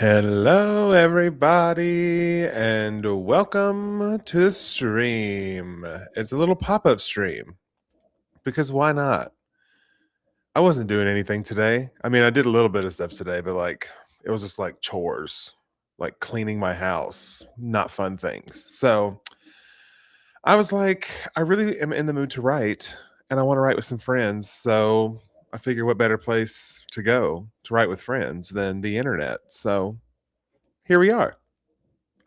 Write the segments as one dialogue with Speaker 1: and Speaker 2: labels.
Speaker 1: Hello, everybody, and welcome to the stream. It's a little pop up stream because why not? I wasn't doing anything today. I mean, I did a little bit of stuff today, but it was just like chores, like cleaning my house, not fun things. So I was like, I really am in the mood to write, and I want to write with some friends. So I figure what better place to go to write with friends than the internet. So here we are.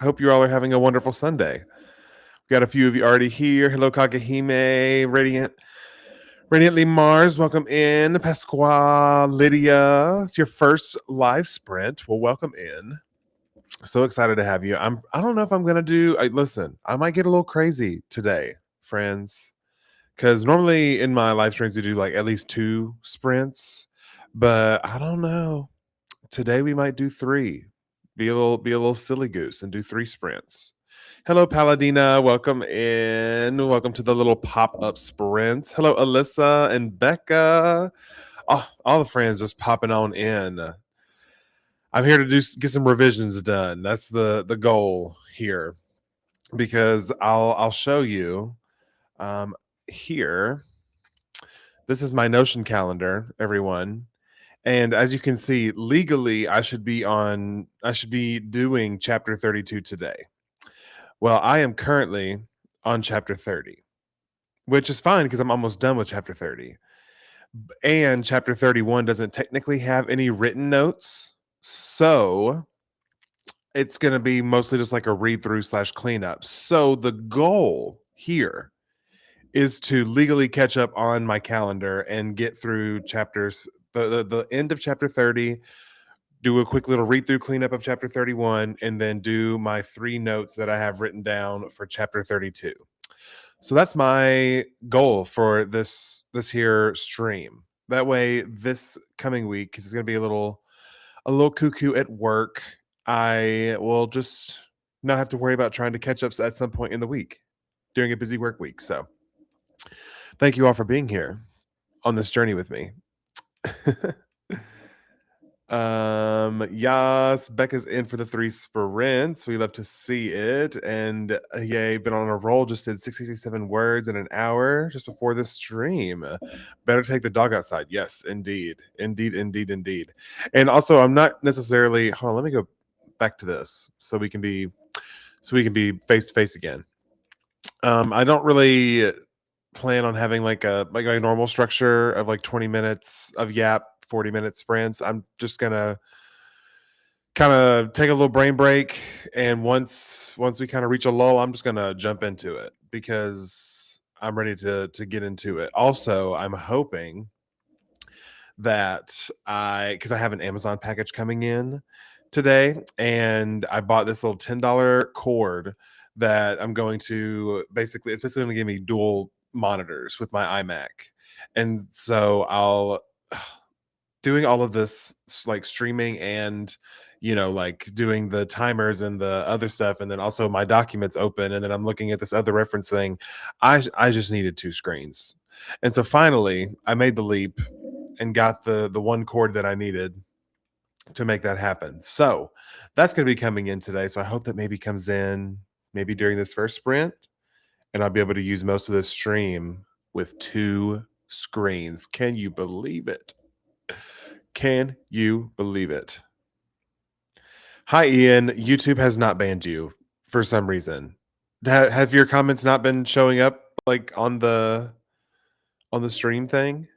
Speaker 1: I hope you all are having a wonderful Sunday. We got a few of you already here. Hello, Kakahime, Radiantly Mars, welcome in. Pasqua, Lydia, it's your first live sprint. Well, welcome in. So excited to have you. I don't know if I'm gonna listen, I might get a little crazy today, friends. Because normally in my live streams we do like at least 2 sprints, but I don't know. Today we might do 3. Be a little silly goose and do 3 sprints. Hello, Paladina. Welcome in. Welcome to the little pop-up sprints. Hello, Alyssa and Becca. Oh, all the friends just popping on in. I'm here to get some revisions done. That's the goal here, because I'll show you here. This is my Notion calendar, everyone. And as you can see, legally I should be doing chapter 32 today. Well, I am currently on chapter 30, which is fine because I'm almost done with chapter 30. And chapter 31 doesn't technically have any written notes. So it's going to be mostly just like a read through / cleanup. So the goal here is to legally catch up on my calendar and get through the end of chapter 30, do a quick little read through cleanup of chapter 31, and then do my 3 notes that I have written down for chapter 32. So that's my goal for this here stream. That way, this coming week, because it's going to be a little cuckoo at work, I will just not have to worry about trying to catch up at some point in the week during a busy work week. So thank you all for being here on this journey with me. Yes, Becca's in for the 3 sprints. We love to see it. And yay, been on a roll, just did 67 words in an hour just before this stream. Better take the dog outside. Yes, indeed. Indeed. And also, I'm not necessarily, hold on, let me go back to this so we can be face to face again. I don't really plan on having like a normal structure of like 20 minutes of yap, 40-minute sprints. I'm just gonna kind of take a little brain break, and once we kind of reach a lull, I'm just gonna jump into it because I'm ready to get into it. Also, I'm hoping that because I have an Amazon package coming in today, and I bought this little $10 cord that I'm going to it's basically going to give me dual monitors with my iMac. And so I'll doing all of this like streaming and like doing the timers and the other stuff, and then also my documents open, and then I'm looking at this other reference thing. I just needed 2 screens. And so finally I made the leap and got the one cord that I needed to make that happen. So that's going to be coming in today. So I hope that maybe comes in maybe during this first sprint, and I'll be able to use most of this stream with 2 screens. Can you believe it? Can you believe it? Hi, Ian. YouTube has not banned you for some reason. Have your comments not been showing up like on the stream thing?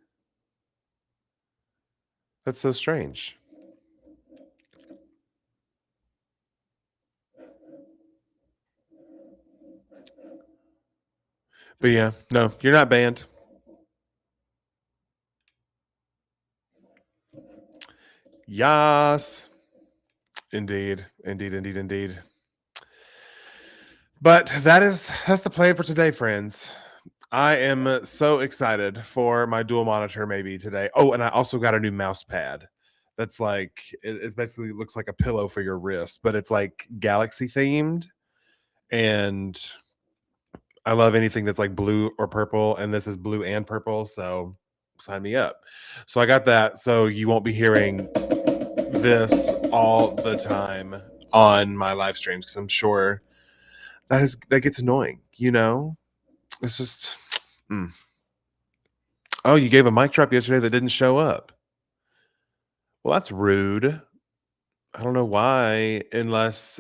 Speaker 1: That's so strange. But yeah, no, you're not banned. Yes. Indeed. But that's the plan for today, friends. I am so excited for my dual monitor maybe today. Oh, and I also got a new mouse pad. That's like it's basically looks like a pillow for your wrist, but it's like galaxy themed. And I love anything that's like blue or purple, and this is blue and purple, so sign me up. So I got that, so you won't be hearing this all the time on my live streams because I'm sure that gets annoying. It's just. Mm. Oh, you gave a mic drop yesterday that didn't show up. Well, that's rude. I don't know why, unless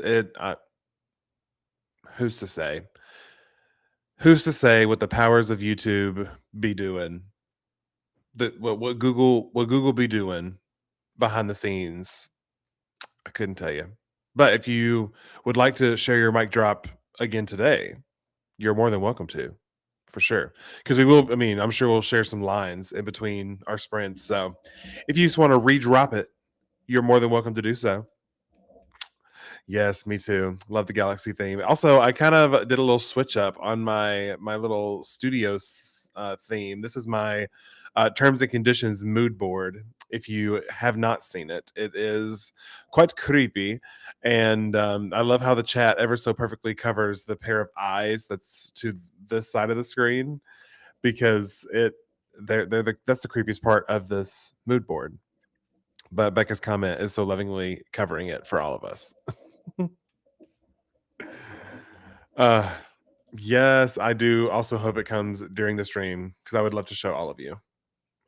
Speaker 1: who's to say? Who's to say what the powers of YouTube be doing? What Google be doing behind the scenes? I couldn't tell you. But if you would like to share your mic drop again today, you're more than welcome to, for sure. Because we will. I mean, I'm sure we'll share some lines in between our sprints. So if you just want to redrop it, you're more than welcome to do so. Yes, me too. Love the galaxy theme. Also, I kind of did a little switch up on my little studio theme. This is my terms and conditions mood board. If you have not seen it, it is quite creepy, and I love how the chat ever so perfectly covers the pair of eyes that's to this side of the screen because that's the creepiest part of this mood board. But Becca's comment is so lovingly covering it for all of us. Uh, yes, I do also hope it comes during the stream because I would love to show all of you.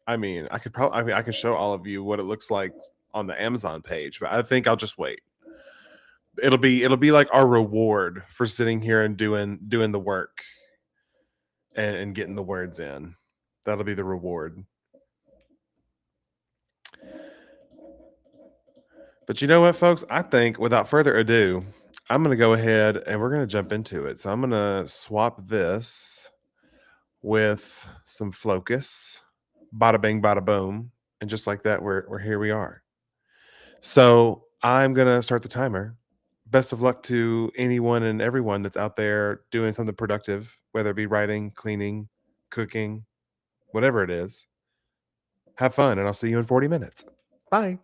Speaker 1: I mean, I can show all of you what it looks like on the Amazon page, but I think I'll just wait. It'll be like our reward for sitting here and doing the work and getting the words in. That'll be the reward. But you know what, folks? I think without further ado, I'm going to go ahead and we're going to jump into it. So I'm going to swap this with some Flocus. Bada bing, bada boom. And just like that, we're here we are. So I'm going to start the timer. Best of luck to anyone and everyone that's out there doing something productive, whether it be writing, cleaning, cooking, whatever it is. Have fun, and I'll see you in 40 minutes. Bye.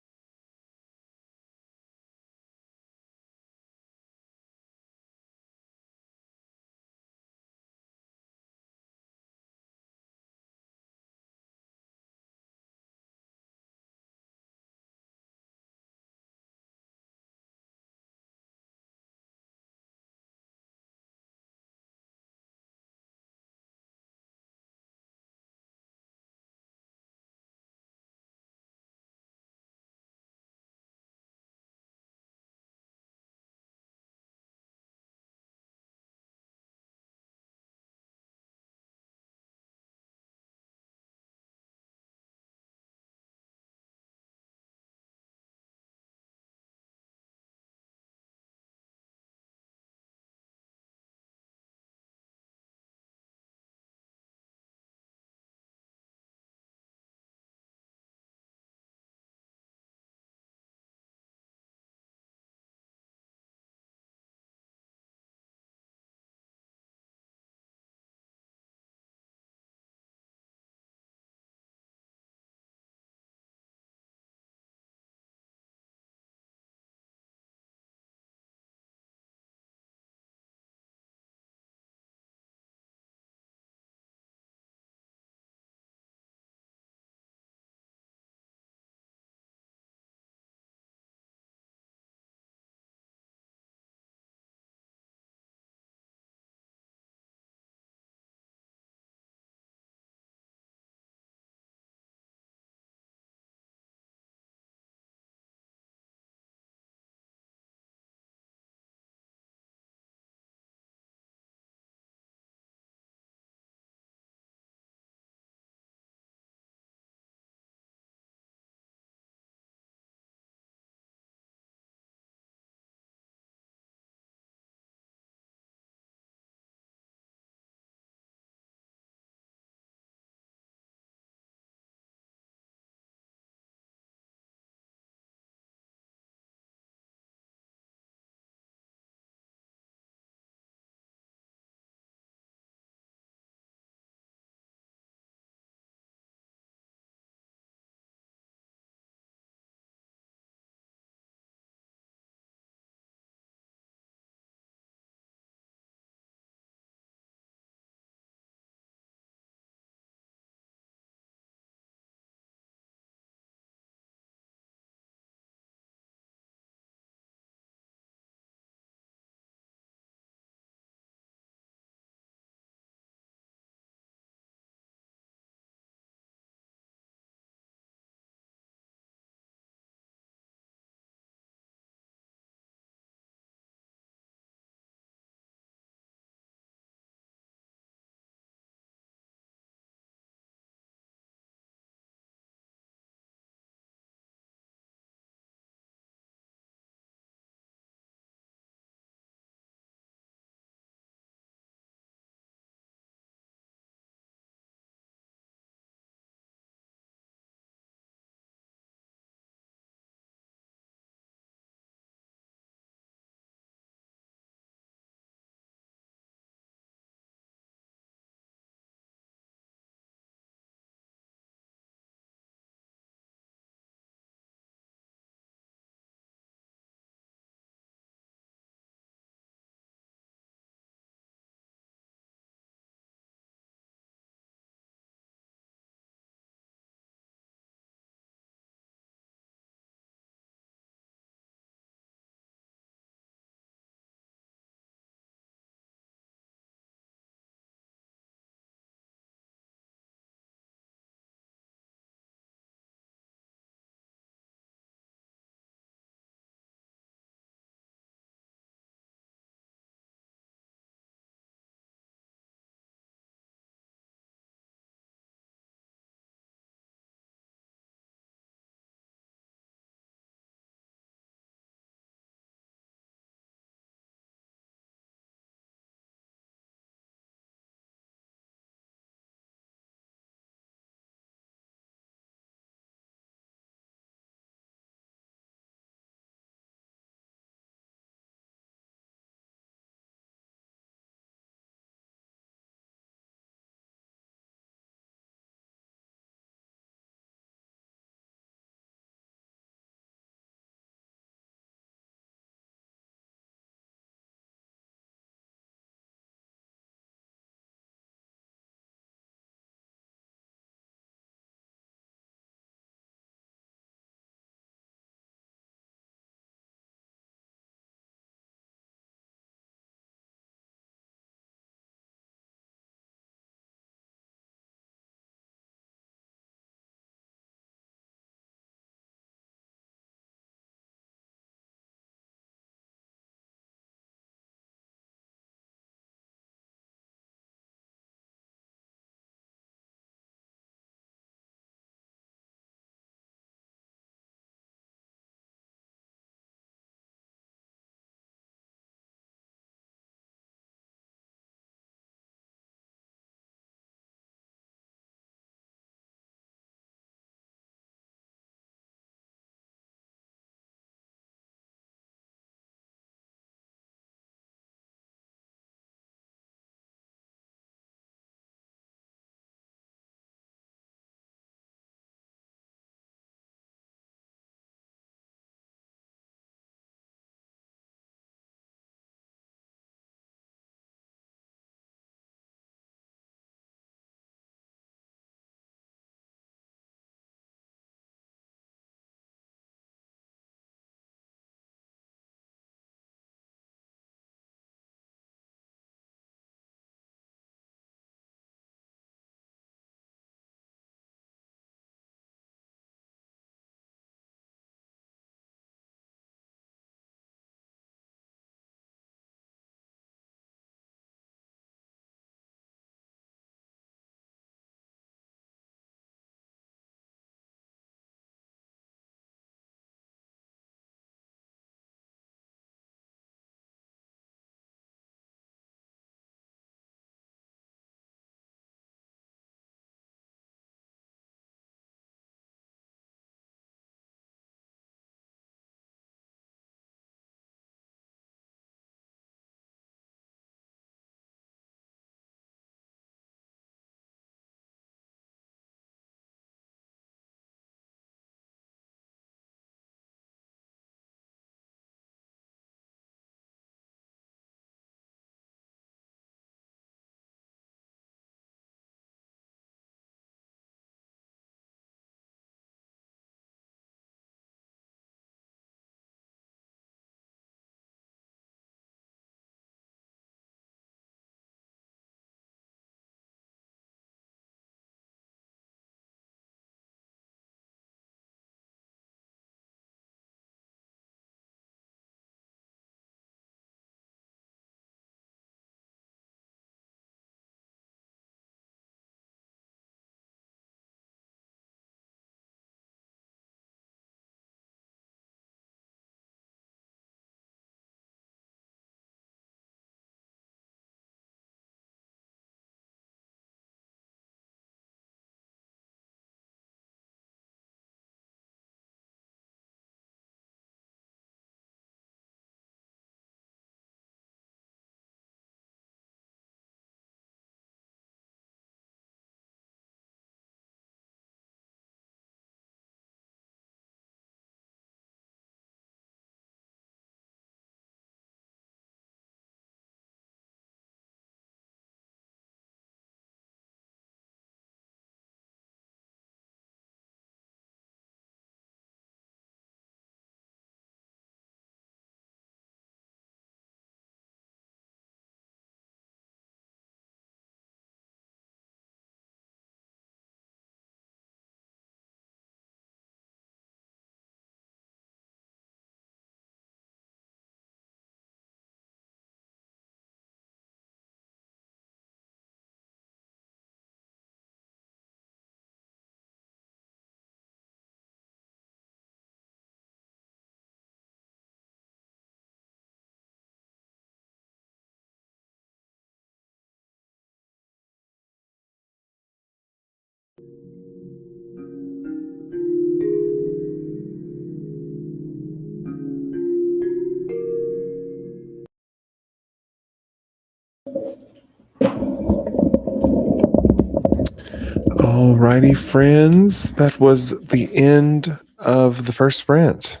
Speaker 1: Alrighty, friends, that was the end of the first sprint.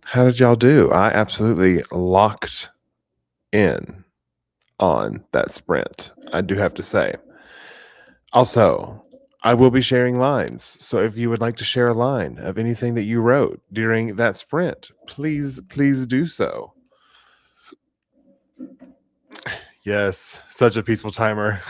Speaker 1: How did y'all do? I absolutely locked in on that sprint, I do have to say. Also, I will be sharing lines. So if you would like to share a line of anything that you wrote during that sprint, please do so. Yes, such a peaceful timer.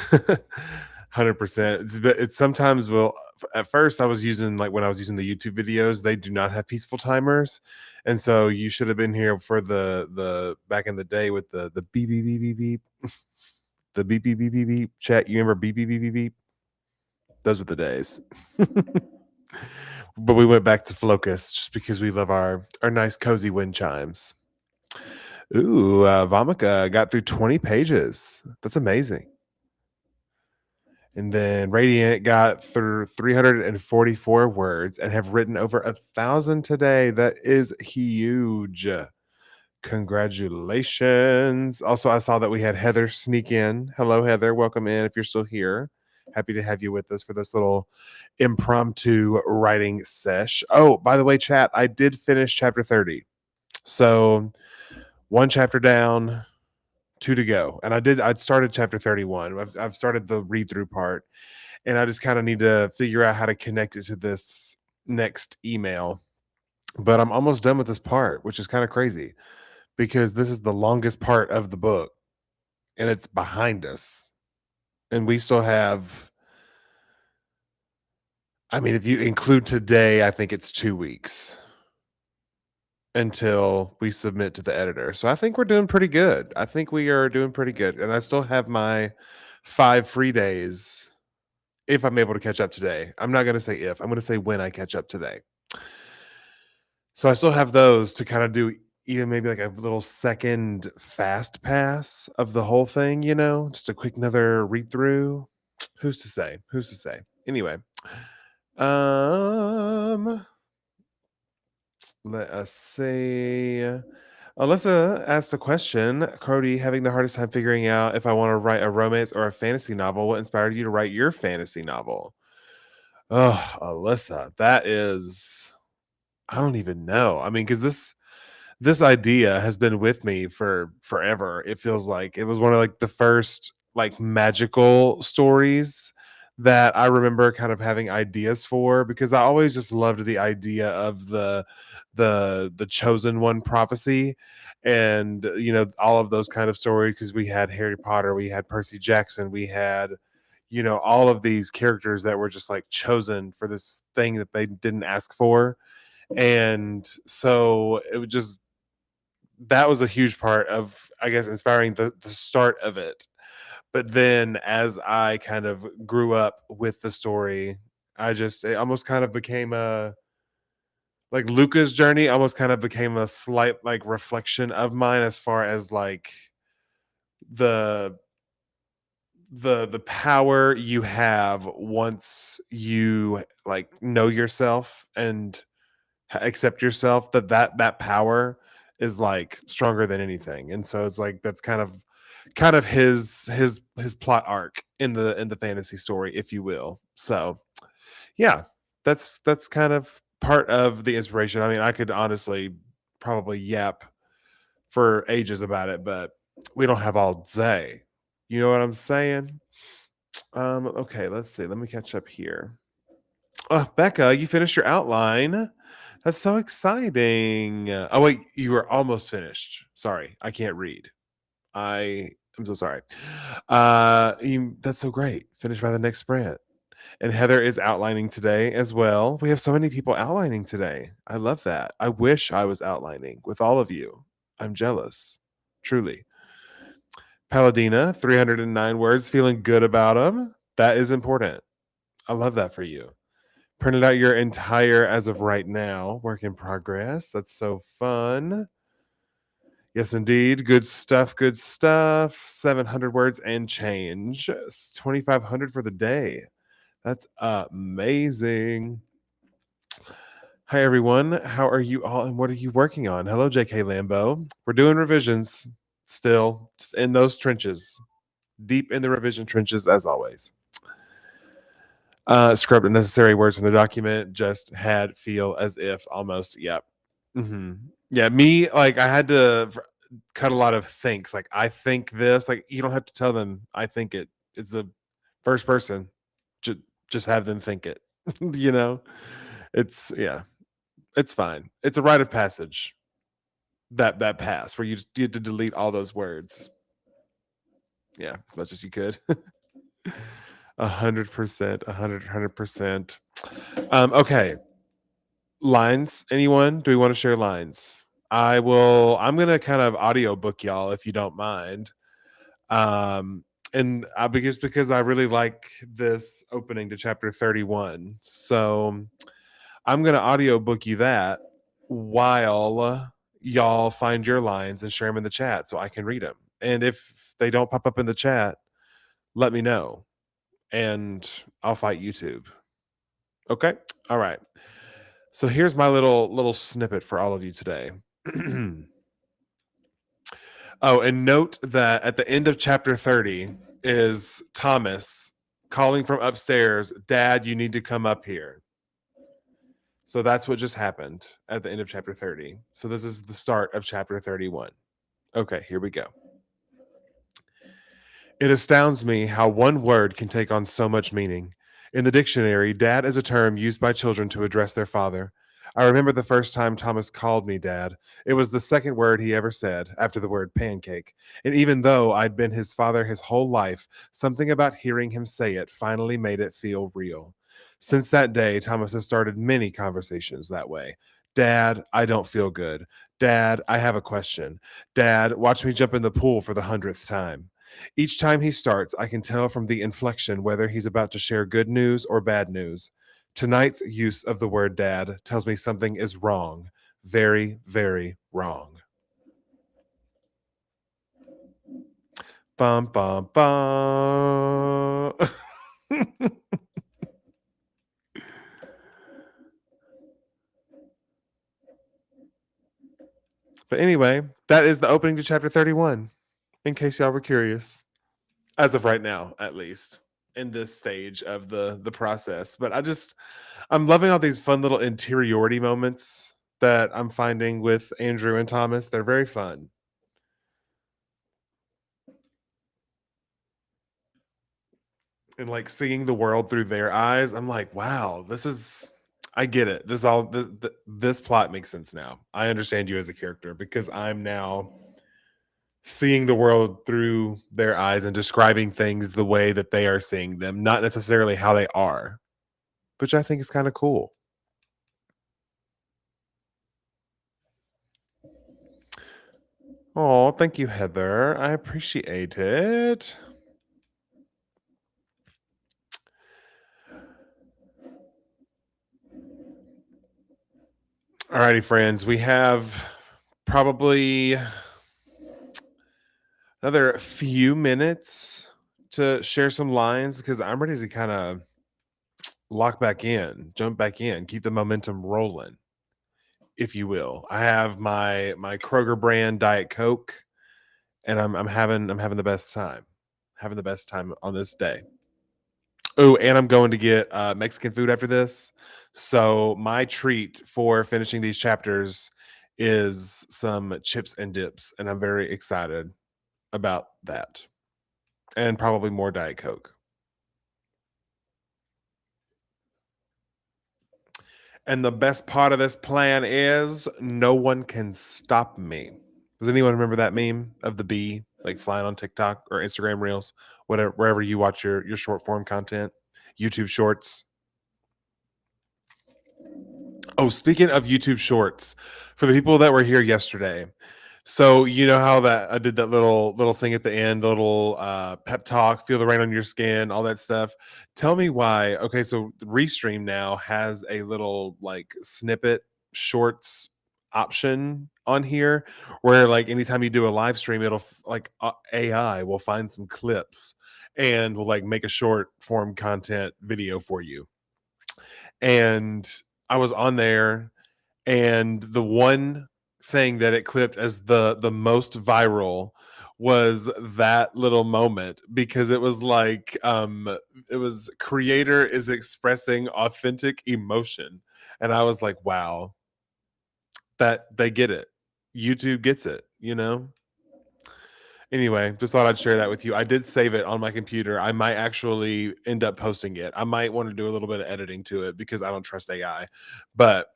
Speaker 1: 100%. It's sometimes will at first I was using like when I was using the YouTube videos, they do not have peaceful timers. And so you should have been here for the back in the day with the beep beep beep beep beep. The beep beep beep beep beep chat. You remember beep beep beep beep beep? Those were the days. But we went back to Flocus just because we love our nice cozy wind chimes. Ooh, Vamika got through 20 pages. That's amazing. And then Radiant got through 344 words and have written over 1,000 today. That is huge. Congratulations. Also, I saw that we had Heather sneak in. Hello, Heather. Welcome in if you're still here. Happy to have you with us for this little impromptu writing sesh. Oh, by the way, chat, I did finish chapter 30. So one chapter down, 2 to go. And I'd started chapter 31. I've started the read through part. And I just kind of need to figure out how to connect it to this next email. But I'm almost done with this part, which is kind of crazy because this is the longest part of the book and it's behind us. And we still have, I mean, if you include today, I think it's 2 weeks until we submit to the editor. So I think we're doing pretty good. I think we are doing pretty good. And I still have my 5 free days if I'm able to catch up today. I'm not going to say if, I'm going to say when I catch up today. So I still have those to kind of do even maybe like a little second fast pass of the whole thing, just a quick another read through. Who's to say? Who's to say? Anyway, let us see. Alyssa asked a question. Cody, having the hardest time figuring out if I want to write a romance or a fantasy novel. What inspired you to write your fantasy novel? Oh, Alyssa, that is, I don't even know. I mean, because this idea has been with me for forever. It feels like it was one of like the first like magical stories that I remember kind of having ideas for because I always just loved the idea of the chosen one prophecy and all of those kind of stories because we had Harry Potter, we had Percy Jackson, we had all of these characters that were just like chosen for this thing that they didn't ask for. And so it was just that was a huge part of, I guess, inspiring the start of it. But then as I kind of grew up with the story, it almost kind of became a, like Luca's journey almost kind of became a slight like reflection of mine as far as like the the power you have once you like know yourself and accept yourself, that power is like stronger than anything. And so it's like that's kind of his plot arc in the fantasy story, if you will. So yeah, that's kind of part of the inspiration. I mean, I could honestly probably yap for ages about it, but we don't have all day. You know what I'm saying? Okay, let's see. Let me catch up here. Oh, Becca, you finished your outline. That's so exciting. Oh wait, you were almost finished. Sorry, I can't read. I'm so sorry. That's so great. Finished by the next sprint. And Heather is outlining today as well. We have so many people outlining today. I love that. I wish I was outlining with all of you. I'm jealous. Truly. Paladina, 309 words, feeling good about them. That is important. I love that for you. Printed out your entire as of right now work in progress. That's so fun. Yes, indeed. Good stuff. Good stuff. 700 words and change. 2,500 for the day. That's amazing. Hi, everyone. How are you all and what are you working on? Hello, JK Lambo. We're doing revisions still in those trenches, deep in the revision trenches as always. Scrubbed unnecessary words from the document. Just had, feel, as if, almost. Yep. Yeah, me, like, I had to cut a lot of thinks. Like, I think this. Like, you don't have to tell them I think it. It's a first person. Just, just have them think it. you know, it's yeah, it's fine. It's a rite of passage. That pass where you had to delete all those words. Yeah, as much as you could. 100%, 100%. Okay, lines. Anyone? Do we want to share lines? I will. I'm gonna kind of audiobook y'all if you don't mind. Um, and because I really like this opening to chapter 31, so I'm gonna audiobook you that while y'all find your lines and share them in the chat so I can read them. And if they don't pop up in the chat, let me know, and I'll fight YouTube. Okay. All right. So here's my little snippet for all of you today. Oh, and note that at the end of chapter 30 is Thomas calling from upstairs, Dad, you need to come up here. So that's what just happened at the end of chapter 30. So this is the start of chapter 31. Okay, here we go. It astounds me how one word can take on so much meaning. In the dictionary, dad is a term used by children to address their father. I remember the first time Thomas called me dad. It was the second word he ever said after the word pancake. And even though I'd been his father his whole life, something about hearing him say it finally made it feel real. Since that day, Thomas has started many conversations that way. Dad, I don't feel good. Dad, I have a question. Dad, watch me jump in the pool for the 100th time. Each time he starts, I can tell from the inflection whether he's about to share good news or bad news. Tonight's use of the word dad tells me something is wrong. Very, very wrong. Bum, bum, bum. But anyway, that is the opening to chapter 31, in case y'all were curious. As of right now, at least, in this stage of the process. But I'm loving all these fun little interiority moments that I'm finding with Andrew and Thomas. They're very fun. And like seeing the world through their eyes, I'm like, wow, I get it. This plot makes sense now. I understand you as a character because I'm now seeing the world through their eyes and describing things the way that they are seeing them, not necessarily how they are, which I think is kind of cool. Oh, thank you, Heather. I appreciate it. Alrighty, friends. We have probably another few minutes to share some lines because I'm ready to kind of lock back in, jump back in, keep the momentum rolling, if you will. I have my Kroger brand Diet Coke, and I'm having the best time. Having the best time on this day. Oh, and I'm going to get Mexican food after this. So my treat for finishing these chapters is some chips and dips, and I'm very excited about that. And probably more Diet Coke. And the best part of this plan is no one can stop me. Does anyone remember that meme of the bee like flying on TikTok or Instagram Reels, whatever, wherever you watch your short form content, YouTube Shorts? Oh, speaking of YouTube Shorts, for the people that were here yesterday, so you know how that I did that little thing at the end, the little pep talk, feel the rain on your skin, all that stuff. Tell me why. Okay, so Restream now has a little like snippet shorts option on here where like anytime you do a live stream, it'll like AI will find some clips and will like make a short form content video for you. And I was on there, and the one thing that it clipped as the most viral was that little moment because it was like it was creator is expressing authentic emotion, and I was like, wow, that they get it. YouTube gets it, you know? Anyway, just thought I'd share that with you. I did save it on my computer. I might actually end up posting it. I might want to do a little bit of editing to it because I don't trust AI. But,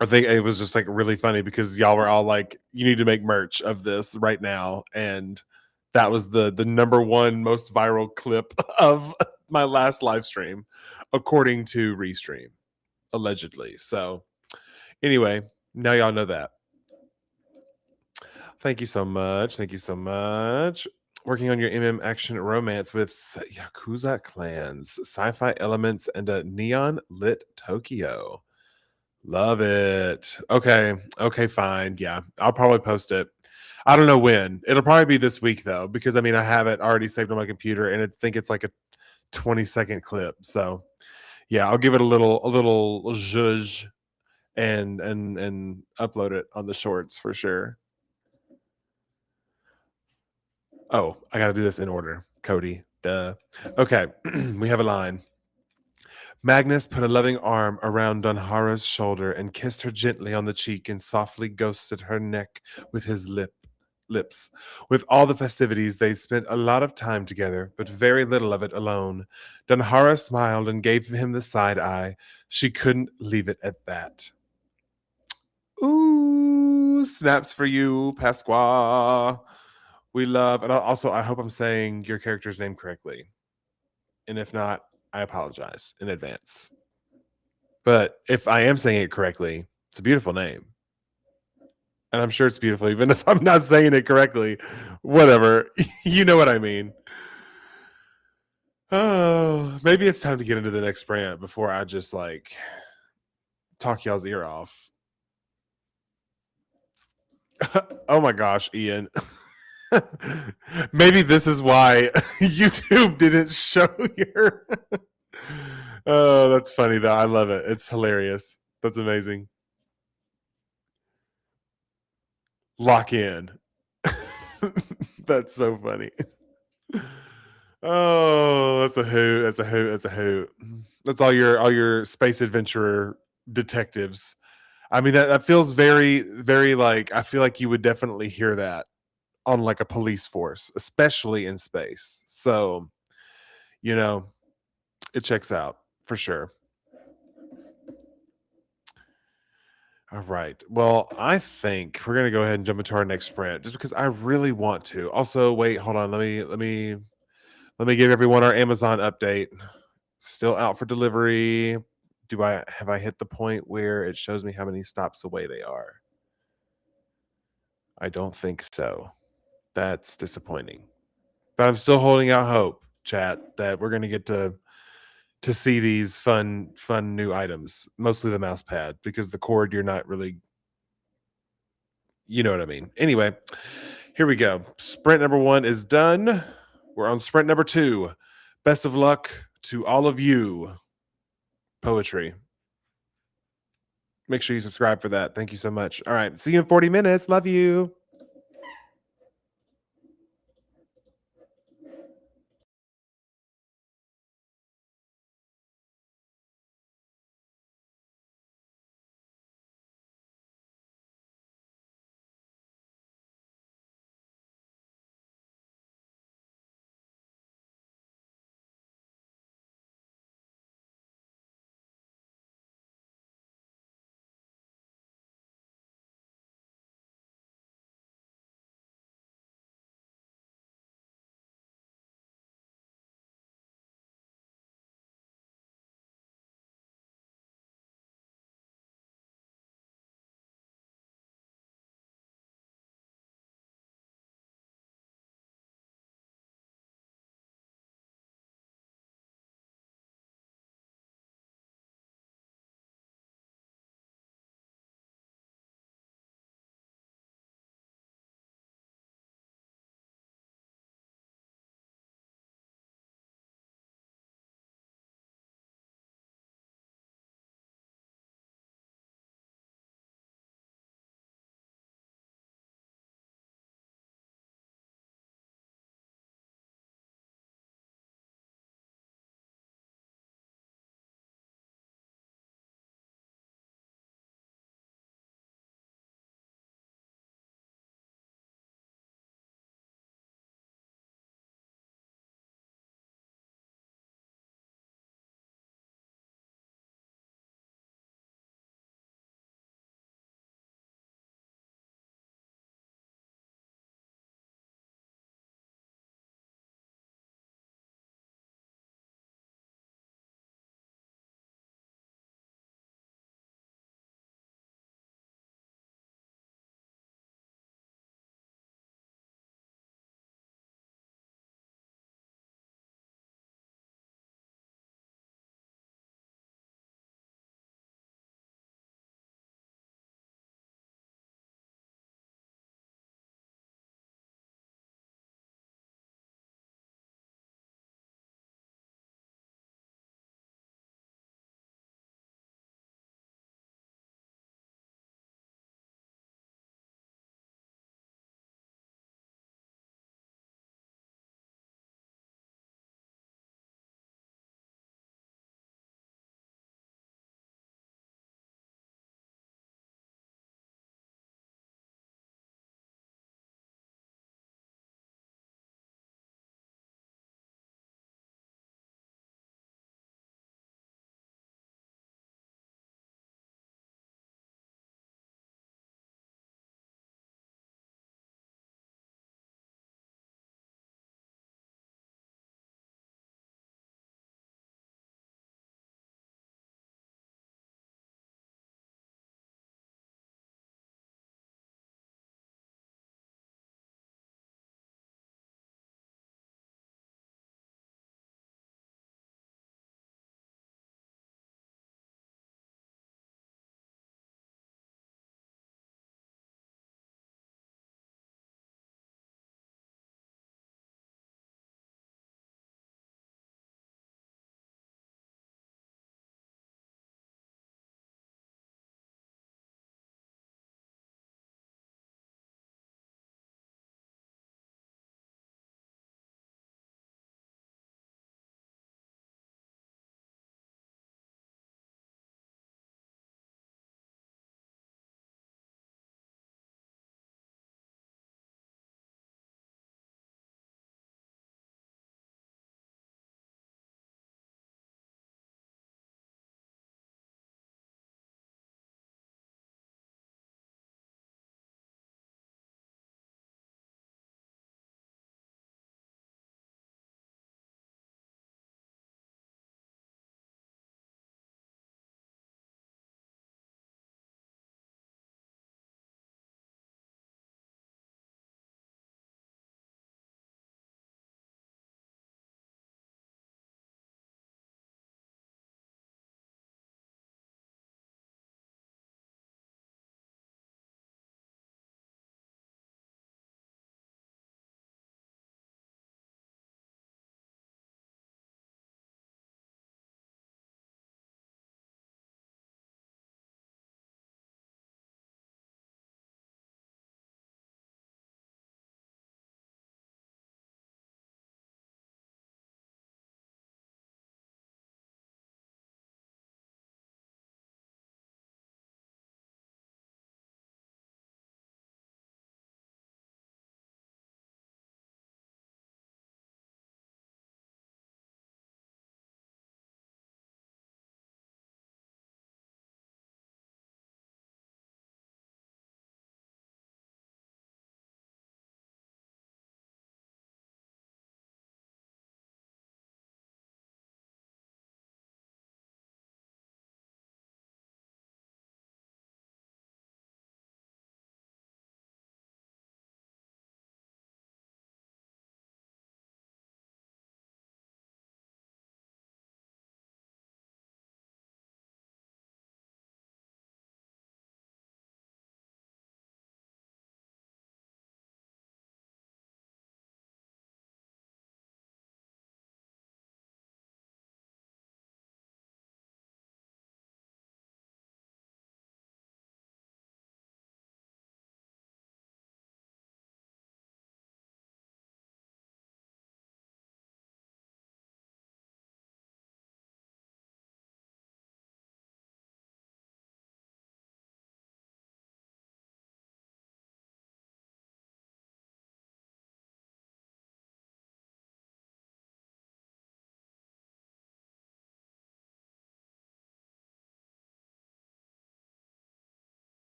Speaker 1: I think it was just like really funny because y'all were all like, you need to make merch of this right now. And that was the number one most viral clip of my last live stream, according to Restream, allegedly. So anyway, now y'all know that. Thank you so much. Thank you so much. Working on your MM action romance with Yakuza clans, sci-fi elements, and a neon lit Tokyo. Love it. Okay. Okay, fine. Yeah. I'll probably post it. I don't know when. It'll probably be this week though, because I mean I have it already saved on my computer and I think it's like a 20-second clip. So yeah, I'll give it a little zhuzh and upload it on the shorts for sure. Oh, I gotta do this in order. Cody. Duh. Okay. We have a line. Magnus put a loving arm around Donhara's shoulder and kissed her gently on the cheek and softly ghosted her neck with his lips. With all the festivities, they spent a lot of time together, but very little of it alone. Donhara smiled and gave him the side eye. She couldn't leave it at that. Ooh, snaps for you, Pasqua. We love, and also I hope I'm saying your character's name correctly. And if not, I apologize in advance. But if I am saying it correctly, it's a beautiful name. And I'm sure it's beautiful, even if I'm not saying it correctly. Whatever. You know what I mean. Oh, maybe it's time to get into the next brand before I just like talk y'all's ear off. Oh my gosh, Ian. Maybe this is why YouTube didn't show your. Oh, that's funny though. I love it. It's hilarious. That's amazing. Lock in. That's so funny. Oh, that's a hoot. That's a hoot. That's a hoot. That's all your space adventurer detectives. I mean that feels very, very like I feel like you would definitely hear that on like a police force, especially in space. So, you know, it checks out for sure. All right. Well, I think we're gonna go ahead and jump into our next sprint just because I really want to. Also, wait, hold on. Let me give everyone our Amazon update. Still out for delivery. Do I have I hit the point where it shows me how many stops away they are? I don't think so. That's disappointing. But I'm still holding out hope, chat, that we're gonna get to see these fun new items. Mostly the mouse pad, because the cord you're not really, you know what I mean. Anyway, here we go. Sprint number 1 is done. We're on sprint number 2. Best of luck to all of you. Poetry. Make sure you subscribe for that. Thank you so much. All right. See you in 40 minutes. Love you.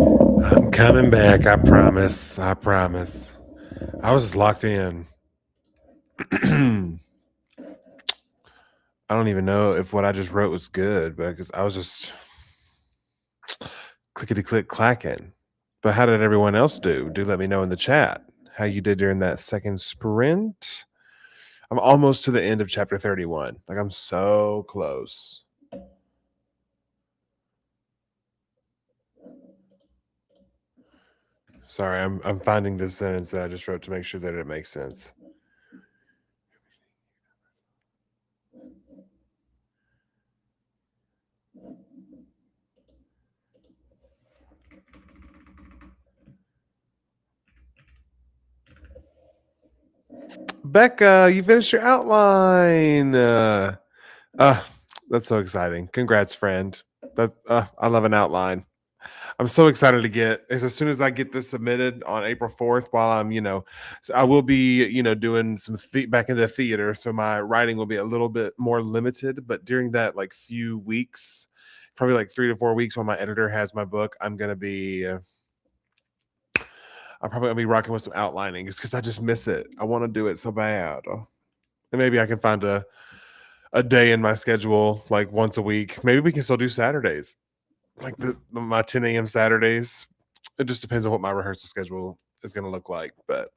Speaker 1: I'm coming back. I promise. I promise. I was just locked in. I don't even know if what I just wrote was good because I was just clickety click clacking. But how did everyone else do? Do let me know in the chat how you did during that second sprint. I'm almost to the end of chapter 31. Like I'm so close. Sorry, I'm finding this sentence that I just wrote to make sure that it makes sense. Becca, you finished your outline. That's so exciting. Congrats, friend. That I love an outline. I'm so excited to get as soon as I get this submitted on April 4th while I'm, so I will be, doing some back in the theater. So my writing will be a little bit more limited, but during that like few weeks, probably like 3 to 4 weeks while my editor has my book, I'm probably gonna be rocking with some outlining just because I just miss it. I want to do it so bad. And maybe I can find a day in my schedule like once a week. Maybe we can still do Saturdays, like my 10 a.m. Saturdays. It just depends on what my rehearsal schedule is going to look like. But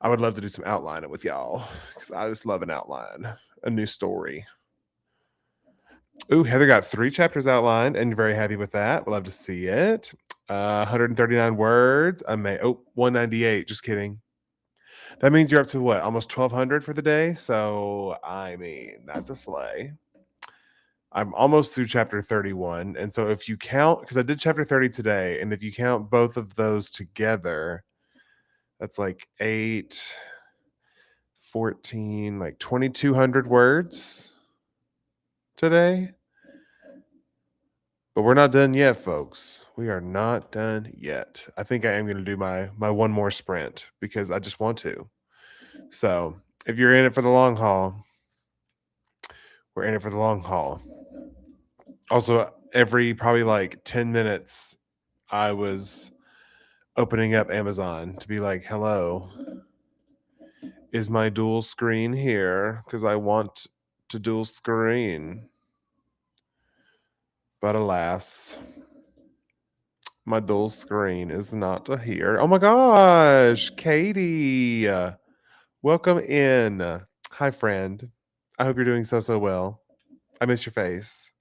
Speaker 1: I would love to do some outlining with y'all because I just love an outline, a new story. Ooh, Heather got 3 chapters outlined and very happy with that. We'll love to see it. 139 words. 198. Just kidding. That means you're up to what? Almost 1,200 for the day. So, I mean, that's a sleigh. I'm almost through chapter 31. And so if you count, because I did chapter 30 today, and if you count both of those together, that's like 8, 14, like 2,200 words today. But we're not done yet, folks. We are not done yet. I think I am going to do my one more sprint because I just want to. So if you're in it for the long haul, we're in it for the long haul. Also, every probably like 10 minutes, I was opening up Amazon to be like, hello, is my dual screen here? Because I want to dual screen. But alas, my dual screen is not here. Oh my gosh, Katie. Welcome in. Hi, friend. I hope you're doing so well. I miss your face.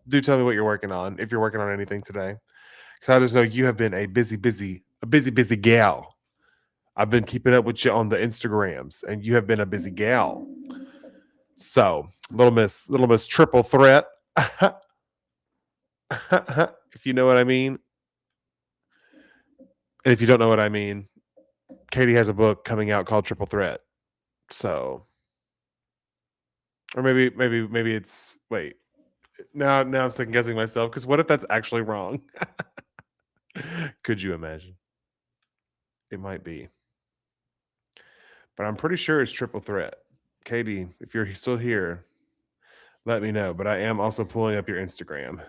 Speaker 1: Do tell me what you're working on, if you're working on anything today. Because I just know you have been a busy gal. I've been keeping up with you on the Instagrams, and you have been a busy gal. So, little miss triple threat. If you know what I mean. And if you don't know what I mean, Katie has a book coming out called Triple Threat. So, or maybe it's wait. Now I'm second guessing myself because what if that's actually wrong? Could you imagine? It might be, but I'm pretty sure it's Triple Threat. Katie, if you're still here, let me know. But I am also pulling up your Instagram.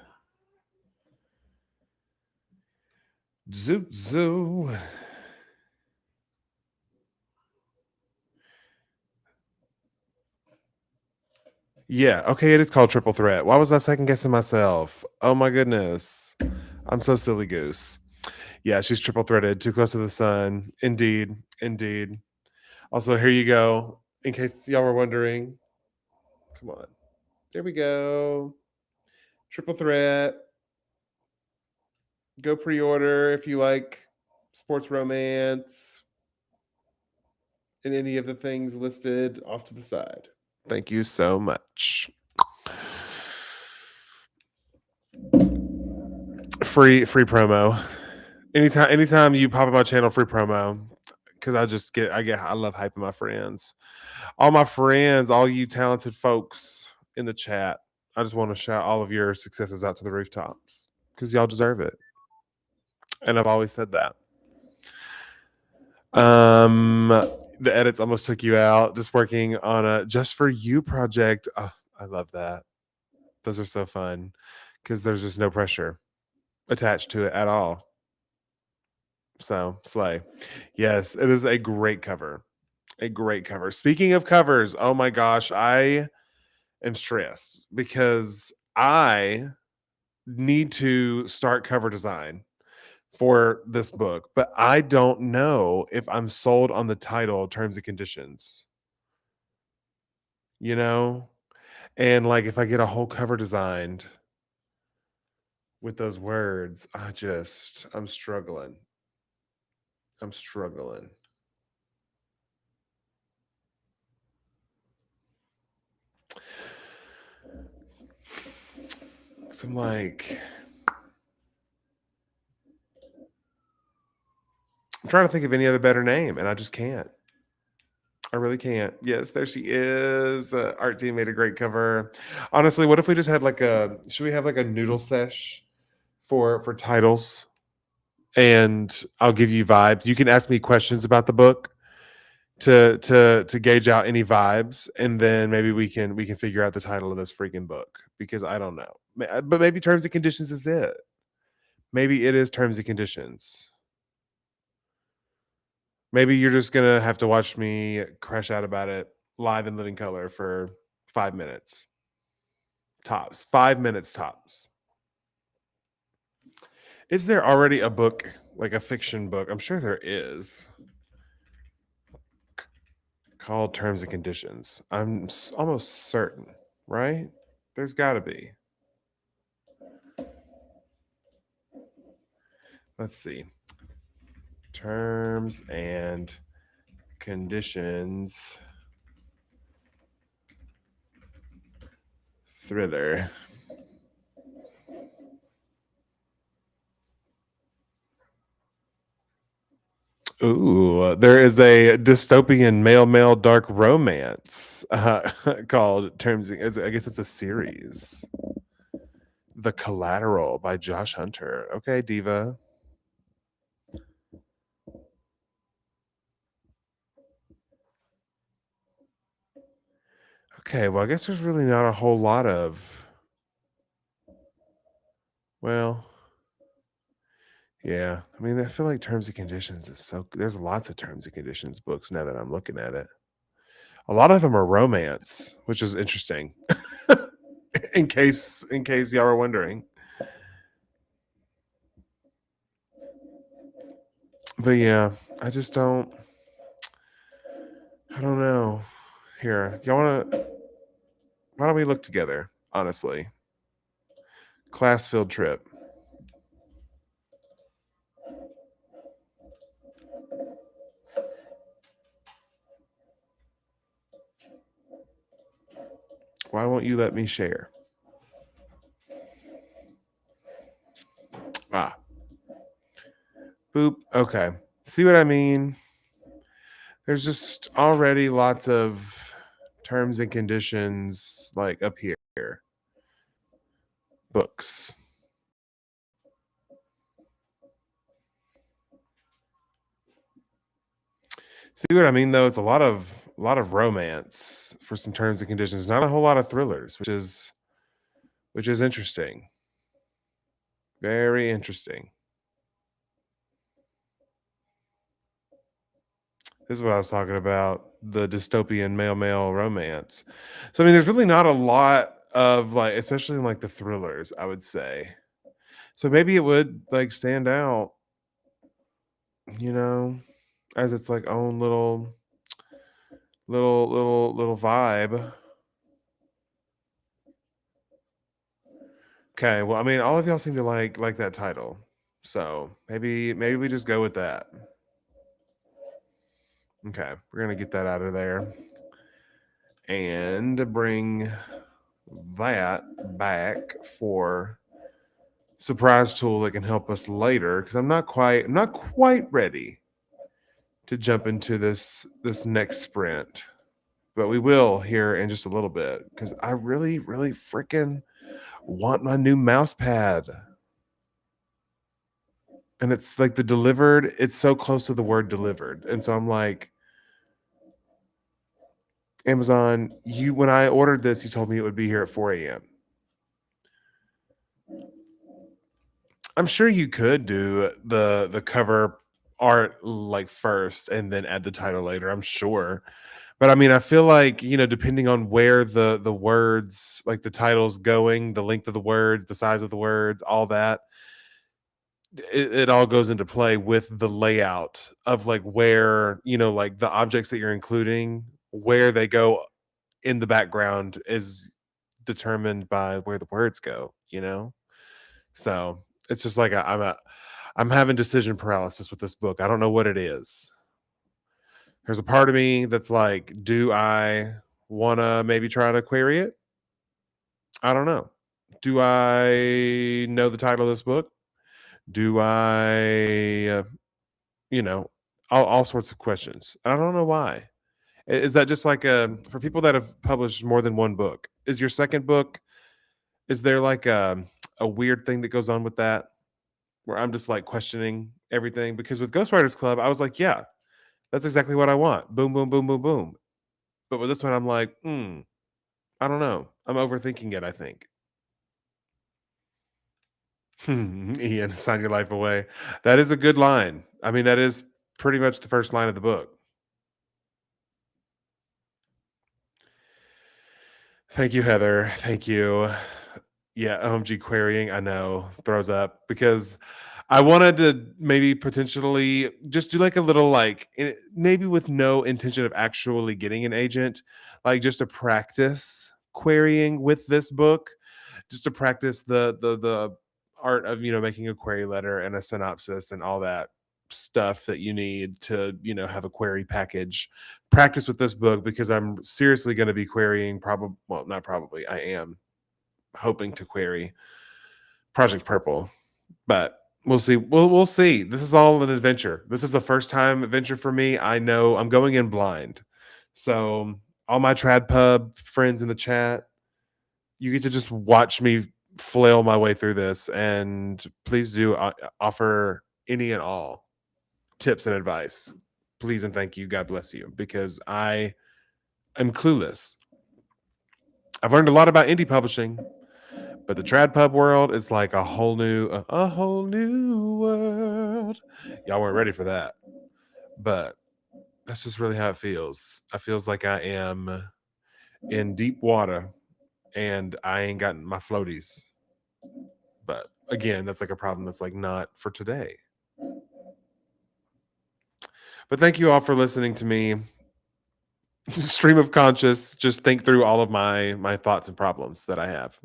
Speaker 1: Zoo. Yeah, okay, it is called Triple Threat. Why was I second guessing myself? Oh my goodness. I'm so silly goose. Yeah, she's triple threaded, too close to the sun. Indeed. Also, here you go. In case y'all were wondering. Come on. There we go. Triple threat. Go pre-order if you like sports romance and any of the things listed off to the side. Thank you so much. Free promo. Anytime you pop up my channel, free promo. Because I love hyping my friends. All my friends, all you talented folks in the chat. I just want to shout all of your successes out to the rooftops because y'all deserve it. And I've always said that. The edits almost took you out. Just working on a just for you project. Oh, I love that. Those are so fun because there's just no pressure. attached to it at all. So, slay. Yes, it is a great cover. A great cover. Speaking of covers, oh my gosh, I am stressed because I need to start cover design for this book, but I don't know if I'm sold on the title, terms and conditions, you know? And like if I get a whole cover designed with those words, I'm struggling. I'm struggling. Cause I'm like, I'm trying to think of any other better name, and I just can't. I really can't. Yes, there she is. Art team made a great cover. Honestly, what if we just had like a? Should we have like a noodle sesh for titles? And I'll give you vibes. You can ask me questions about the book to gauge out any vibes, and then maybe we can figure out the title of this freaking book because I don't know. But maybe terms and conditions is it. Maybe it is terms and conditions. Maybe you're just gonna have to watch me crash out about it live in living color for 5 minutes tops. 5 minutes tops. Is there already a book, like a fiction book? I'm sure there is, called Terms and Conditions. I'm almost certain, right? There's got to be. Let's see. Terms and Conditions thriller. Ooh, there is a dystopian male dark romance called Terms. I guess it's a series. The Collateral by Josh Hunter. Okay, Diva. Okay, well, I guess there's really not a whole lot of. Well, yeah. I mean, I feel like Terms and Conditions is so. There's lots of Terms and Conditions books now that I'm looking at it. A lot of them are romance, which is interesting. In case y'all are wondering. But yeah, I just don't. I don't know. Here, y'all want to? Why don't we look together? Honestly, class field trip. Why won't you let me share? Ah, boop. Okay. See what I mean? There's just already lots of terms and conditions like up here. Books. See what I mean though? It's a lot of romance for some terms and conditions, not a whole lot of thrillers, which is interesting. Very interesting. This is what I was talking about, the dystopian male romance. So I mean there's really not a lot of like, especially in like the thrillers, I would say. So maybe it would like stand out, you know, as its like own little vibe. Okay, well, I mean, all of y'all seem to like that title, so maybe we just go with that. Okay, we're gonna get that out of there and bring that back for surprise tool that can help us later because I'm not quite ready to jump into this next sprint, but we will here in just a little bit because I really freaking want my new mouse pad. And it's like the delivered, it's so close to the word delivered. And so I'm like, Amazon, you when I ordered this, you told me it would be here at 4 a.m. I'm sure you could do the cover art like first and then add the title later. I'm sure. But I mean, I feel like, depending on where the words, like the title's going, the length of the words, the size of the words, all that, it all goes into play with the layout of like where, like the objects that you're including, where they go in the background is determined by where the words go. So it's just like I'm having decision paralysis with this book. I don't know what it is. There's a part of me that's like, do I want to maybe try to query it? I don't know. Do I know the title of this book? Do I, you know, all sorts of questions? I don't know why. Is that just like for people that have published more than one book? Is your second book? Is there like a weird thing that goes on with that where I'm just like questioning everything? Because with Ghostwriters Club, I was like, yeah, that's exactly what I want. Boom, boom, boom, boom, boom. But with this one, I'm like, I don't know. I'm overthinking it, I think. Ian, sign your life away. That is a good line. I mean, that is pretty much the first line of the book. Thank you, Heather. Thank you. Yeah, OMG querying, I know, throws up because I wanted to maybe potentially just do like a little like maybe with no intention of actually getting an agent, like just to practice querying with this book, just to practice the art of making a query letter and a synopsis and all that stuff that you need to have a query package. Practice with this book because I'm seriously going to be querying, probably, well, not probably, I am hoping to query Project Purple, but we'll see. We'll see. This is all an adventure. This is a first time adventure for me. I know I'm going in blind. So all my trad pub friends in the chat, you get to just watch me flail my way through this, and please do offer any and all tips and advice. Please and thank you. God bless you, because I am clueless. I've learned a lot about indie publishing, but the trad pub world is like a whole new world. Y'all weren't ready for that, but that's just really how it feels. I feels like I am in deep water and I ain't gotten my floaties. But again, that's like a problem that's like not for today. But thank you all for listening to me stream of conscious just think through all of my thoughts and problems that I have.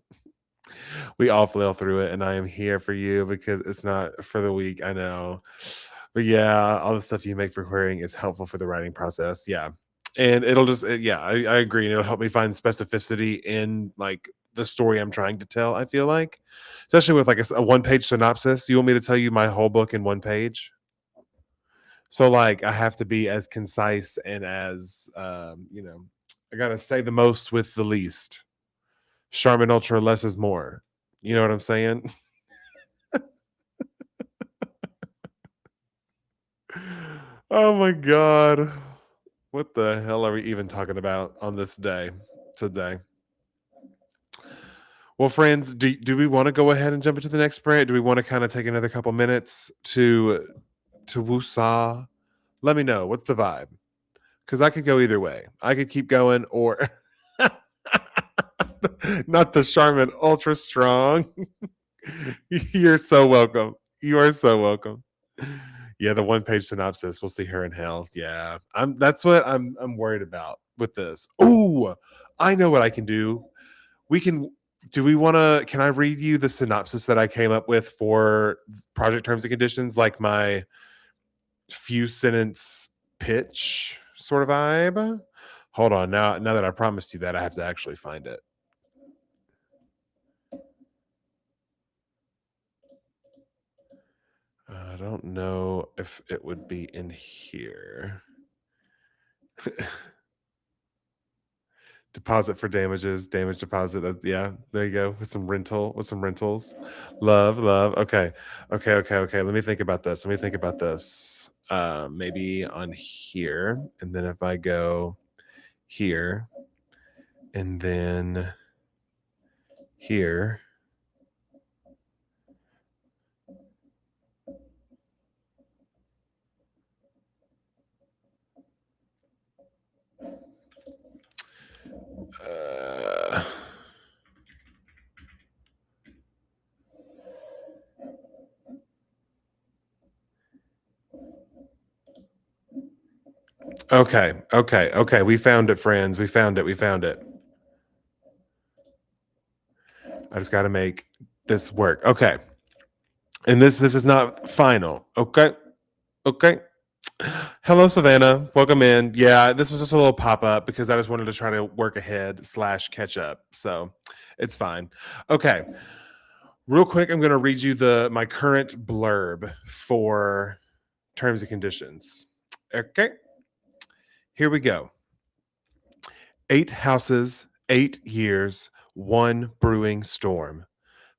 Speaker 1: We all flail through it, and I am here for you because it's not for the weak. I know, but yeah, all the stuff you make for querying is helpful for the writing process. Yeah, and it'll just yeah, I agree, and it'll help me find specificity in like the story I'm trying to tell. I feel like, especially with like a one-page synopsis. You want me to tell you my whole book in one page? So like I have to be as concise and as I gotta say the most with the least. Charmin Ultra, less is more. You know what I'm saying? Oh my god. What the hell are we even talking about on this day today? Well, friends, do we want to go ahead and jump into the next sprint? Do we want to kind of take another couple minutes to woosah? Let me know. What's the vibe? Because I could go either way. I could keep going or not the Charmin Ultra Strong. You're so welcome. You are so welcome. Yeah, the one-page synopsis. We'll see her in hell. Yeah, that's what I'm worried about with this. Oh, I know what I can do. We can. Do we want to? Can I read you the synopsis that I came up with for project terms and conditions, like my few sentence pitch sort of vibe? Hold on. Now that I promised you that, I have to actually find it. I don't know if it would be in here. Deposit for damages, damage deposit. Yeah, there you go. With some rentals. Love. Okay. Let me think about this. Maybe on here. And then if I go here and then here. Okay. We found it, friends. We found it. We found it. I just got to make this work. Okay. And this is not final. Okay. Okay. Hello, Savannah. Welcome in. Yeah, this was just a little pop up because I just wanted to try to work ahead slash catch up. So it's fine. Okay. Real quick, I'm going to read you the my current blurb for terms and conditions. Okay. Here we go. 8 houses, 8 years, one brewing storm.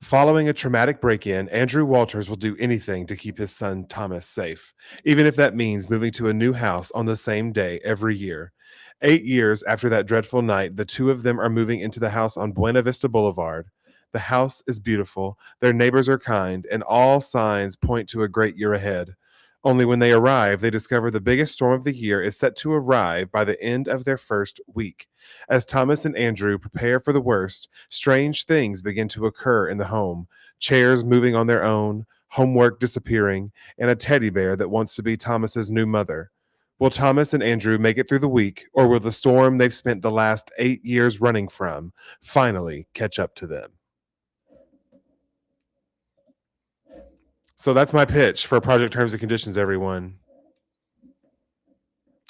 Speaker 1: Following a traumatic break in, Andrew Walters will do anything to keep his son Thomas safe, even if that means moving to a new house on the same day every year. 8 years after that dreadful night, the two of them are moving into the house on Buena Vista Boulevard. The house is beautiful, their neighbors are kind, and all signs point to a great year ahead. Only when they arrive, they discover the biggest storm of the year is set to arrive by the end of their first week. As Thomas and Andrew prepare for the worst, strange things begin to occur in the home: chairs moving on their own, homework disappearing, and a teddy bear that wants to be Thomas's new mother. Will Thomas and Andrew make it through the week, or will the storm they've spent the last 8 years running from finally catch up to them? So that's my pitch for Project Terms and Conditions, everyone.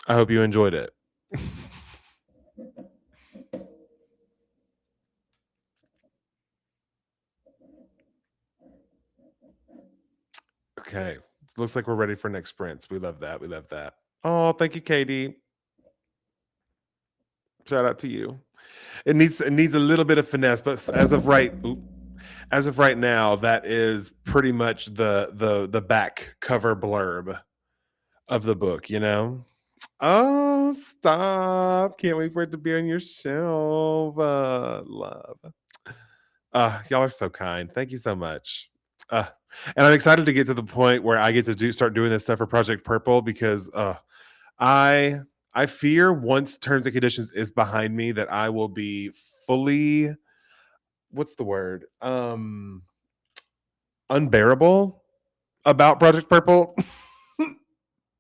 Speaker 1: I hope you enjoyed it. Okay. It looks like we're ready for next sprints. We love that. We love that. Oh, thank you, Katie. Shout out to you. It needs a little bit of finesse, but as of right now, that is pretty much the back cover blurb of the book. You know. Oh, stop! Can't wait for it to be on your shelf. Love. Y'all are so kind. Thank you so much. Uh, and I'm excited to get to the point where I get to start doing this stuff for Project Purple because I I fear once terms and conditions is behind me that I will be fully, what's the word? Unbearable about Project Purple.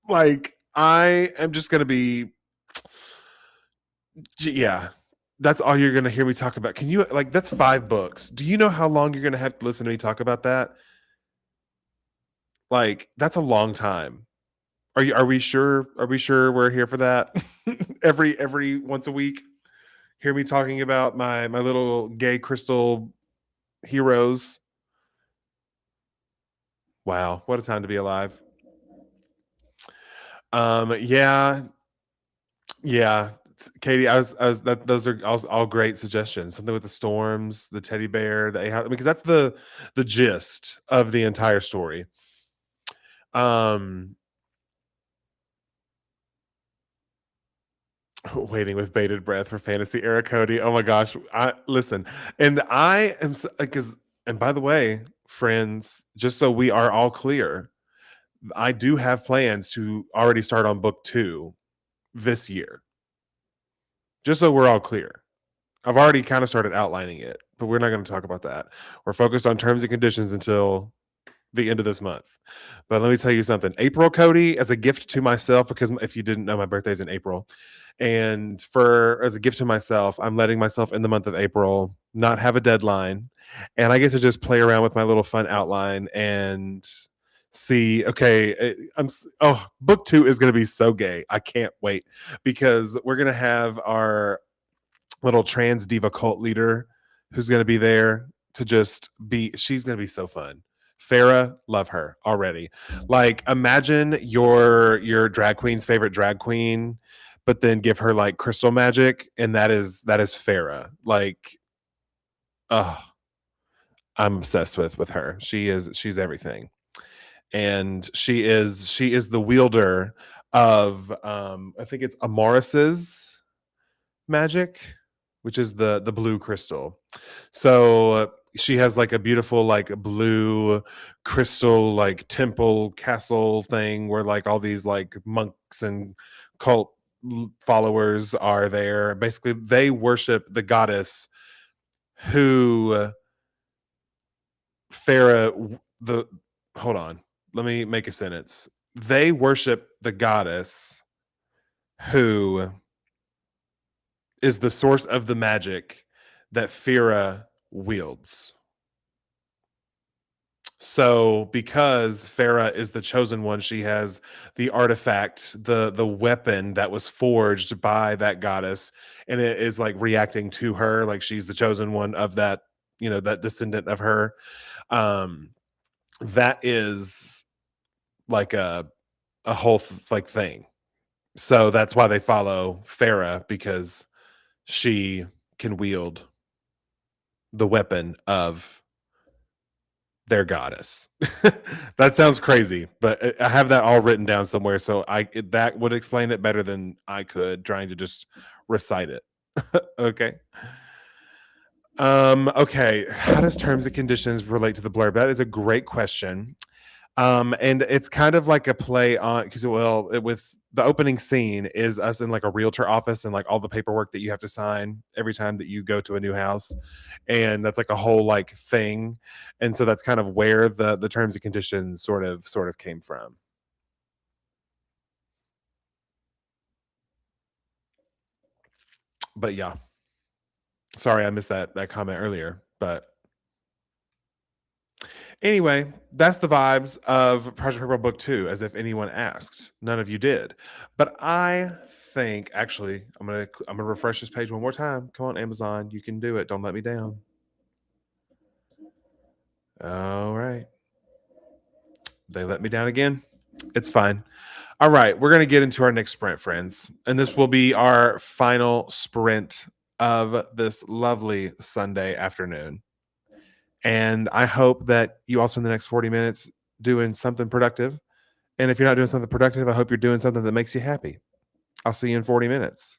Speaker 1: Like I am just going to be, yeah, that's all you're going to hear me talk about. Can you, like, that's 5 books. Do you know how long you're going to have to listen to me talk about that? Like that's a long time. Are we sure? Are we sure we're here for that? Every once a week, hear me talking about my little gay crystal heroes. Wow, what a time to be alive. Yeah, yeah. Katie, those are all great suggestions. Something with the storms, the teddy bear, because that's the gist of the entire story. Um, Waiting with bated breath for fantasy era Cody. Oh my gosh, I listen, and I am because, and by the way, friends, just so we are all clear, I do have plans to already start on book 2 this year. Just so we're all clear. I've already kind of started outlining it, but we're not going to talk about that. We're focused on terms and conditions until the end of this month. But let me tell you something. April, Cody, as a gift to myself, because if you didn't know, my birthday's in April. And for as a gift to myself, I'm letting myself in the month of April not have a deadline. And I get to just play around with my little fun outline and see, okay, book 2 is going to be so gay. I can't wait because we're going to have our little trans diva cult leader who's going to be there to just be, she's going to be so fun. Farah, love her already. Like imagine your drag queen's favorite drag queen, but then give her like crystal magic, and that is Farah. Like, oh, I'm obsessed with her. She's everything. And she is the wielder of I think it's Amoris's magic, which is the blue crystal. So she has like a beautiful like blue crystal like temple castle thing where like all these like monks and cult followers are there. Basically, they worship the goddess who Farah the hold on. Let me make a sentence. They worship the goddess who is the source of the magic that Fira wields. So, because Farah is the chosen one, she has the artifact, the weapon that was forged by that goddess, and it is like reacting to her, like she's the chosen one of that, that descendant of her. Um, that is like a whole like thing. So that's why they follow Farah, because she can wield the weapon of their goddess. That sounds crazy, but I have that all written down somewhere, so that would explain it better than I could trying to just recite it. Okay. Okay. How does terms and conditions relate to the blurb? That is a great question. And it's kind of like a play on, because with the opening scene is us in like a realtor office and like all the paperwork that you have to sign every time that you go to a new house, and that's like a whole like thing, and so that's kind of where the terms and conditions sort of came from. But yeah, sorry I missed that comment earlier, but anyway, that's the vibes of Project Paper Book 2, as if anyone asked. None of you did. But I think actually I'm gonna refresh this page one more time. Come on, Amazon, you can do it. Don't let me down. All right. They let me down again. It's fine. All right, we're gonna get into our next sprint, friends. And this will be our final sprint of this lovely Sunday afternoon. And I hope that you all spend the next 40 minutes doing something productive. And if you're not doing something productive, I hope you're doing something that makes you happy. I'll see you in 40 minutes.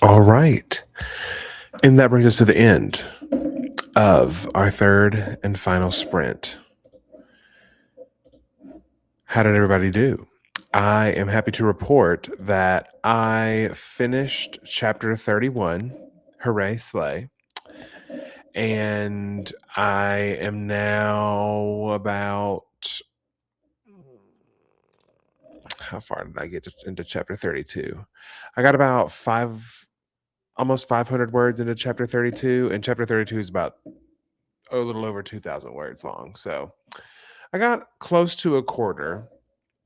Speaker 1: All right. And that brings us to the end of our third and final sprint. How did everybody do? I am happy to report that I finished chapter 31. Hooray, slay. And I am now about, how far did I get into chapter 32? I got about almost 500 words into chapter 32, and chapter 32 is about a little over 2,000 words long. So I got close to a quarter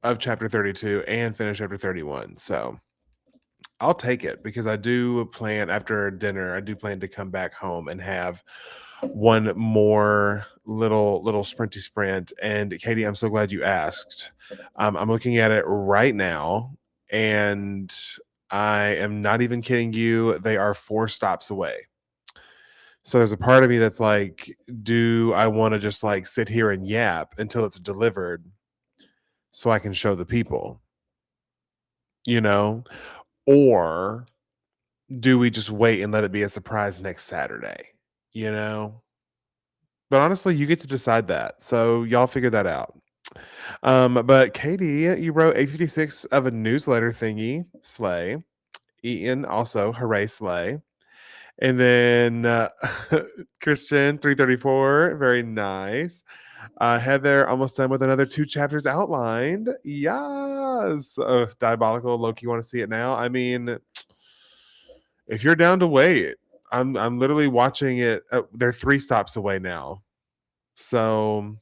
Speaker 1: of chapter 32 and finished chapter 31. So I'll take it, because I do plan, after dinner, I do plan to come back home and have one more little sprinty sprint. And Katie, I'm so glad you asked. I'm looking at it right now, and I am not even kidding you. They are 4 stops away. So there's a part of me that's like, do I want to just like sit here and yap until it's delivered so I can show the people, you know? Or do we just wait and let it be a surprise next Saturday, you know? But honestly, you get to decide that. So y'all figure that out. But Katie, you wrote 856 of a newsletter thingy, slay. Ian also, hooray, slay. And then Christian 334, very nice. Heather almost done with another 2 chapters outlined. Yes. Diabolical. Loki, want to see it now? I mean, if you're down to wait, I'm literally watching it. They're 3 stops away now. So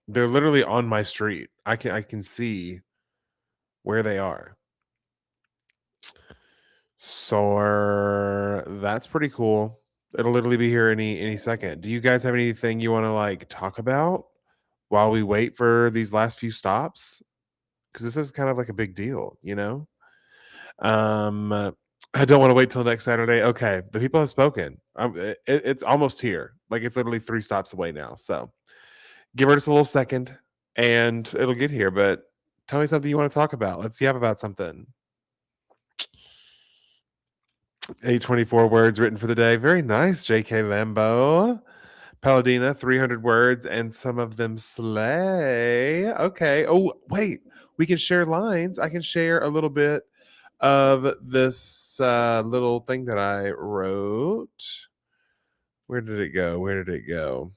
Speaker 1: they're literally on my street. I can see where they are. So that's pretty cool. It'll literally be here any second. Do you guys have anything you want to like talk about while we wait for these last few stops? Because this is kind of like a big deal, you know? I don't want to wait till next Saturday. Okay, the people have spoken. It's almost here. Like, it's literally 3 stops away now. So give her just a little second, and it'll get here. But tell me something you want to talk about. Let's yap about something. 824 words written for the day. Very nice, J.K. Lambo. Paladina, 300 words, and some of them slay. Okay. Oh, wait. We can share lines. I can share a little bit of this little thing that I wrote. Where did it go? Where did it go?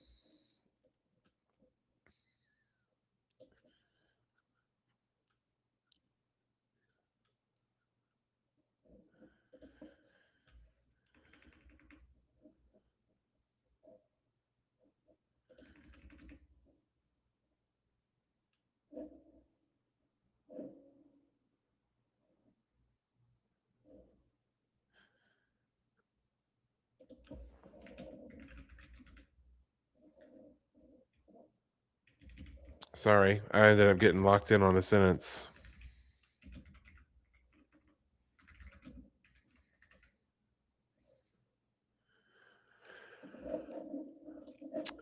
Speaker 1: Sorry, I ended up getting locked in on a sentence.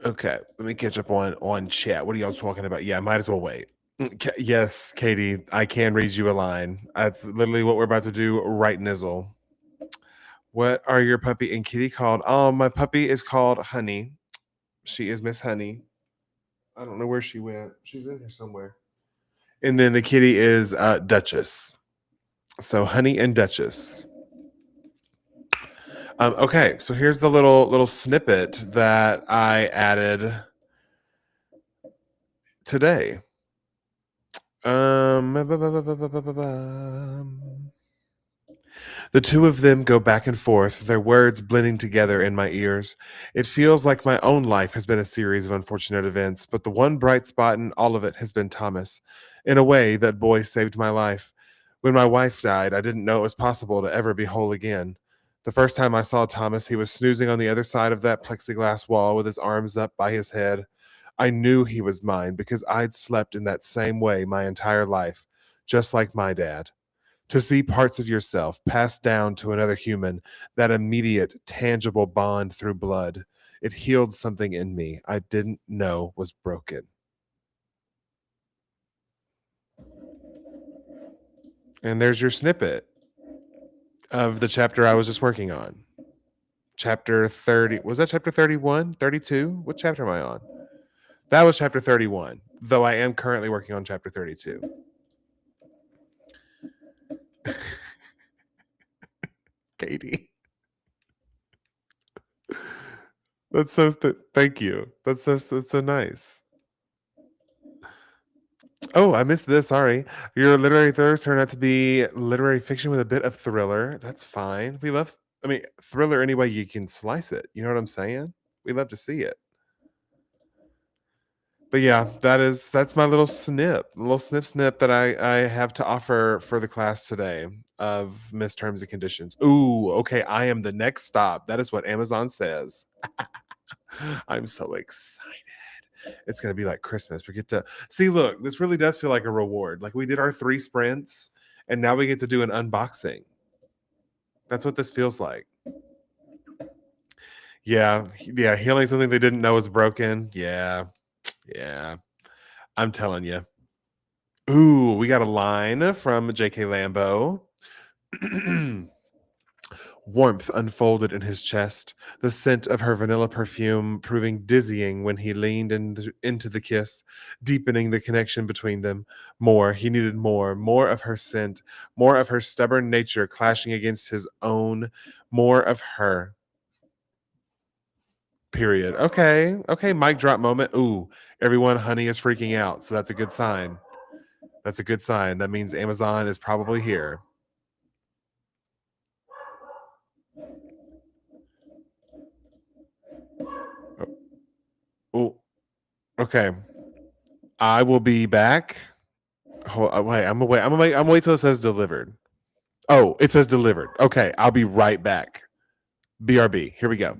Speaker 1: Okay, let me catch up on chat. What are y'all talking about? Yeah, I might as well wait. Yes, Katie, I can read you a line. That's literally what we're about to do right nizzle. What are your puppy and kitty called? Oh, my puppy is called Honey. She is Miss Honey. I don't know where she went. She's in here somewhere. And then the kitty is Duchess. So Honey and Duchess. Okay, so here's the little snippet that I added today. The two of them go back and forth, their words blending together in my ears. It feels like my own life has been a series of unfortunate events, but the one bright spot in all of it has been Thomas. In a way, that boy saved my life. When my wife died, I didn't know it was possible to ever be whole again. The first time I saw Thomas, he was snoozing on the other side of that plexiglass wall with his arms up by his head. I knew he was mine because I'd slept in that same way my entire life, just like my dad. To see parts of yourself passed down to another human, that immediate, tangible bond through blood, it healed something in me I didn't know was broken. And there's your snippet of the chapter I was just working on. Chapter 30. Was that chapter 31? 32? What chapter am I on? That was chapter 31, though I am currently working on chapter 32. Katie. That's so thank you. That's so nice. Oh, I missed this. Sorry. Your literary thrillers turn out to be literary fiction with a bit of thriller. That's fine. We love, I mean, thriller any way you can slice it. You know what I'm saying? We love to see it. But yeah, that's my little snip that I have to offer for the class today of Miss Terms and Conditions. Ooh, okay. I am the next stop. That is what Amazon says. I'm so excited. It's going to be like Christmas. We get to see, look, this really does feel like a reward. Like we did our 3 sprints and now we get to do an unboxing. That's what this feels like. Yeah. Yeah. Healing something they didn't know was broken. Yeah. Yeah. I'm telling you. Ooh, we got a line from J.K. Lambo. Warmth unfolded in his chest, the scent of her vanilla perfume proving dizzying when he leaned into the kiss, deepening the connection between them. More, he needed more of her scent, more of her stubborn nature clashing against his own, more of her. Period. Okay, okay, mic drop moment. Ooh, everyone, honey is freaking out, so that's a good sign. That's a good sign. That means Amazon is probably here. Oh, okay. I will be back. Wait, I'm gonna wait. I'm gonna wait till it says delivered. Oh, it says delivered. Okay, I'll be right back. BRB. Here we go.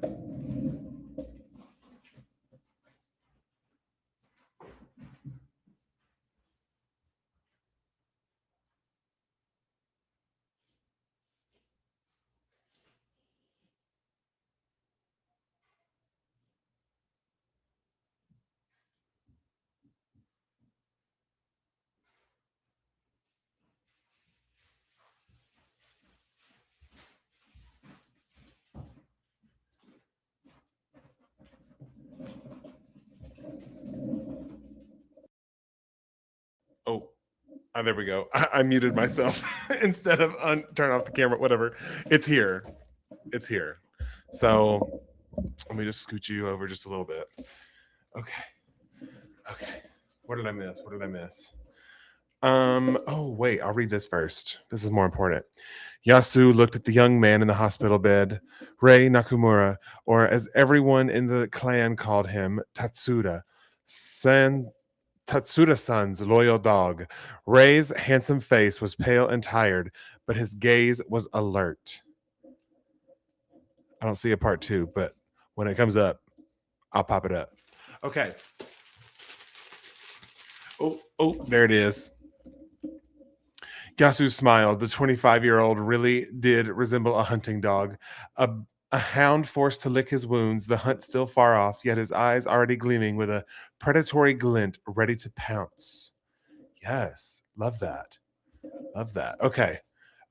Speaker 1: Oh, there we go. I muted myself instead of turn off the camera. Whatever. It's here. It's here. So let me just scoot you over just a little bit. Okay. Okay. What did I miss? What did I miss? Oh wait, I'll read this first. This is more important. Yasu looked at the young man in the hospital bed, Rei Nakamura, or as everyone in the clan called him, Tatsuda. San Tatsuda-san's loyal dog. Rei's handsome face was pale and tired, but his gaze was alert. I don't see a part 2, but when it comes up, I'll pop it up. Okay. Oh, there it is. Yasu smiled. The 25-year-old really did resemble a hunting dog. A hound forced to lick his wounds, the hunt still far off, yet his eyes already gleaming with a predatory glint, ready to pounce. Yes, love that. Love that. Okay.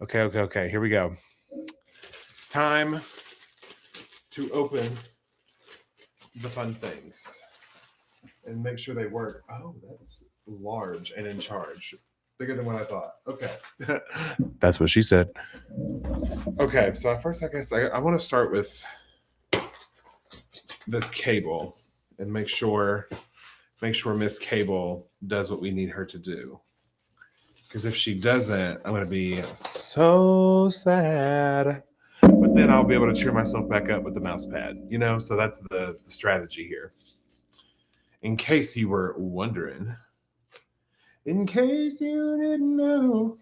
Speaker 1: Okay. Here we go. Time to open the fun things and make sure they work. Oh, that's large and in charge. Bigger than what I thought. Okay. That's what she said. Okay, so at first, I guess I want to start with this cable and make sure Miss Cable does what we need her to do. Because if she doesn't, I'm going to be so sad. But then I'll be able to cheer myself back up with the mouse pad, you know? So that's the strategy here. In case you were wondering. In case you didn't know.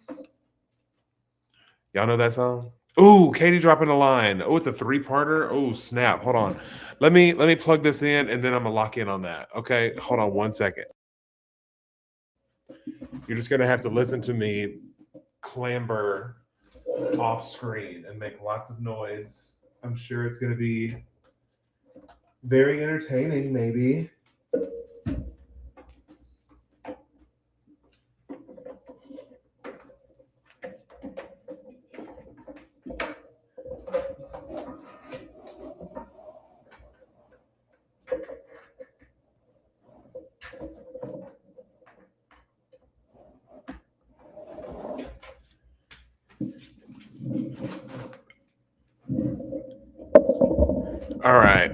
Speaker 1: Y'all know that song? Ooh, Katie dropping a line. Oh, it's a 3-parter. Oh, snap. Hold on. Let me plug this in and then I'm gonna lock in on that. Okay. Hold on one second. You're just gonna have to listen to me clamber off screen and make lots of noise. I'm sure it's going to be very entertaining, maybe. All right.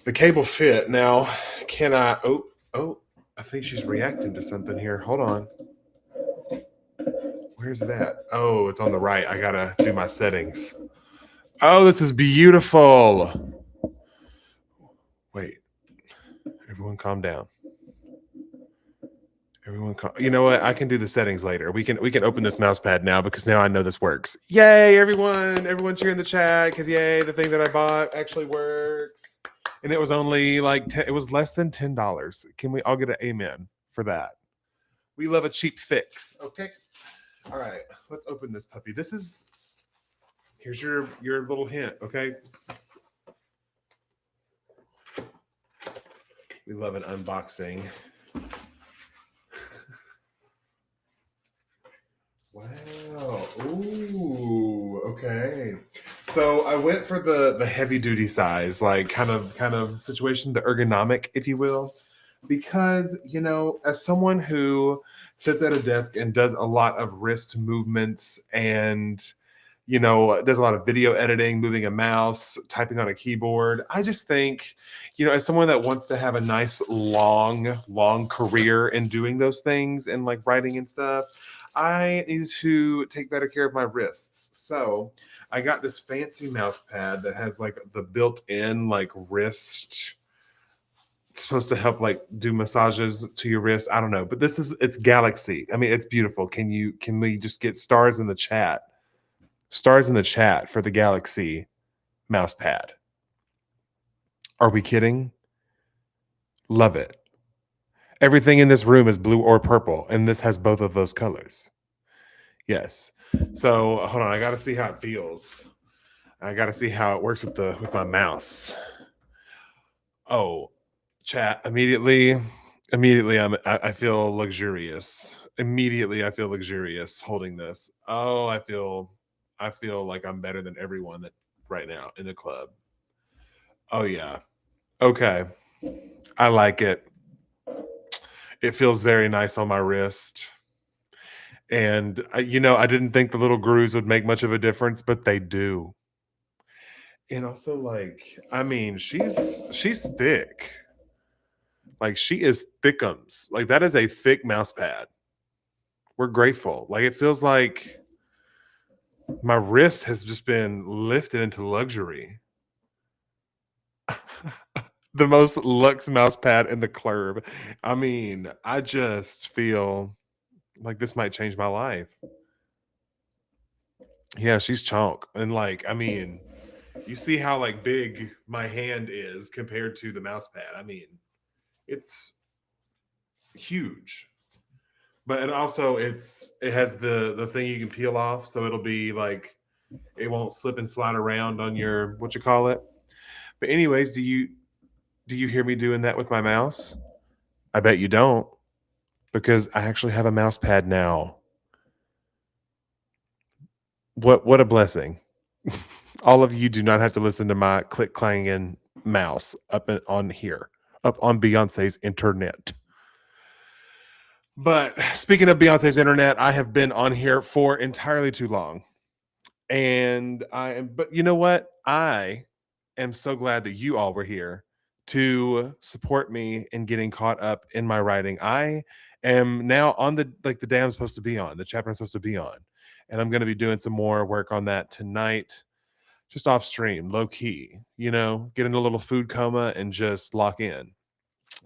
Speaker 1: The cable fit. Now, can I? Oh, I think she's reacting to something here. Hold on. Where's it at? Oh, it's on the right. I gotta do my settings. Oh, this is beautiful. Wait. Everyone calm down. You know what? I can do the settings later. We can open this mouse pad now because now I know this works. Yay, everyone! Everyone cheer in the chat because yay, the thing that I bought actually works. And it was only like it was less than $10. Can we all get an amen for that? We love a cheap fix. Okay. All right. Let's open this puppy. Here's your little hint. Okay. We love an unboxing. Wow. Ooh. Okay. So I went for the heavy duty size, like kind of situation, the ergonomic, if you will, because as someone who sits at a desk and does a lot of wrist movements and does a lot of video editing, moving a mouse, typing on a keyboard. I just think, as someone that wants to have a nice long career in doing those things and like writing and stuff, I need to take better care of my wrists. So I got this fancy mouse pad that has like the built-in like wrist. It's supposed to help like do massages to your wrist. I don't know, but it's Galaxy. I mean, it's beautiful. Can we just get stars in the chat? Stars in the chat for the Galaxy mouse pad. Are we kidding? Love it. Everything in this room is blue or purple, and this has both of those colors. Yes. So hold on, I got to see how it feels. I got to see how it works with my mouse. Oh, chat immediately. I feel luxurious. Immediately, I feel luxurious holding this. Oh, I feel like I'm better than everyone right now in the club. Oh yeah. Okay. I like it. It feels very nice on my wrist. And I didn't think the little grooves would make much of a difference, but they do. And also, like, I mean, she's thick. Like, she is thickums. Like, that is a thick mouse pad. We're grateful. Like, it feels like my wrist has just been lifted into luxury. The most luxe mouse pad in the club. I mean, I just feel like this might change my life. Yeah, she's chonk. And like, I mean, you see how like big my hand is compared to the mouse pad. I mean, it's huge. But and also it has the thing you can peel off, so it'll be like it won't slip and slide around on your what you call it. But anyways, do you hear me doing that with my mouse? I bet you don't, because I actually have a mouse pad now. What a blessing. All of you do not have to listen to my click clanging mouse up on here, up on Beyonce's internet. But speaking of Beyonce's internet, I have been on here for entirely too long. But you know what? I am so glad that you all were here to support me in getting caught up in my writing. I am now on the day I'm supposed to be on, the chapter I'm supposed to be on. And I'm going to be doing some more work on that tonight, just off stream, low key, get in a little food coma and just lock in.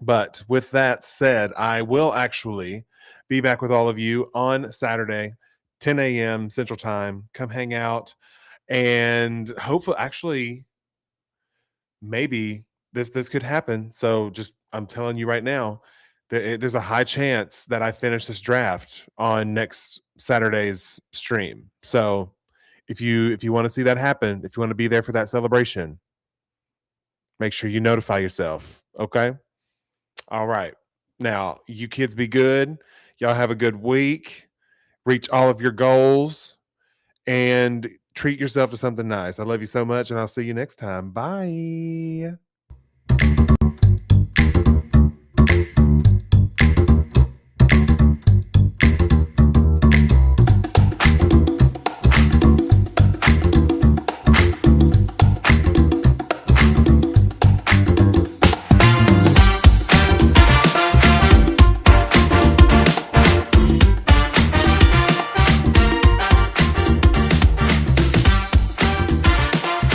Speaker 1: But with that said, I will actually be back with all of you on Saturday, 10 a.m. Central Time. Come hang out. And hopefully, actually, maybe this could happen. So I'm telling you right now, There's a high chance that I finish this draft on next Saturday's stream. So if you want to see that happen, if you want to be there for that celebration, make sure you notify yourself. Okay. All right. Now, you kids be good. Y'all have a good week. Reach all of your goals and treat yourself to something nice. I love you so much, and I'll see you next time. Bye.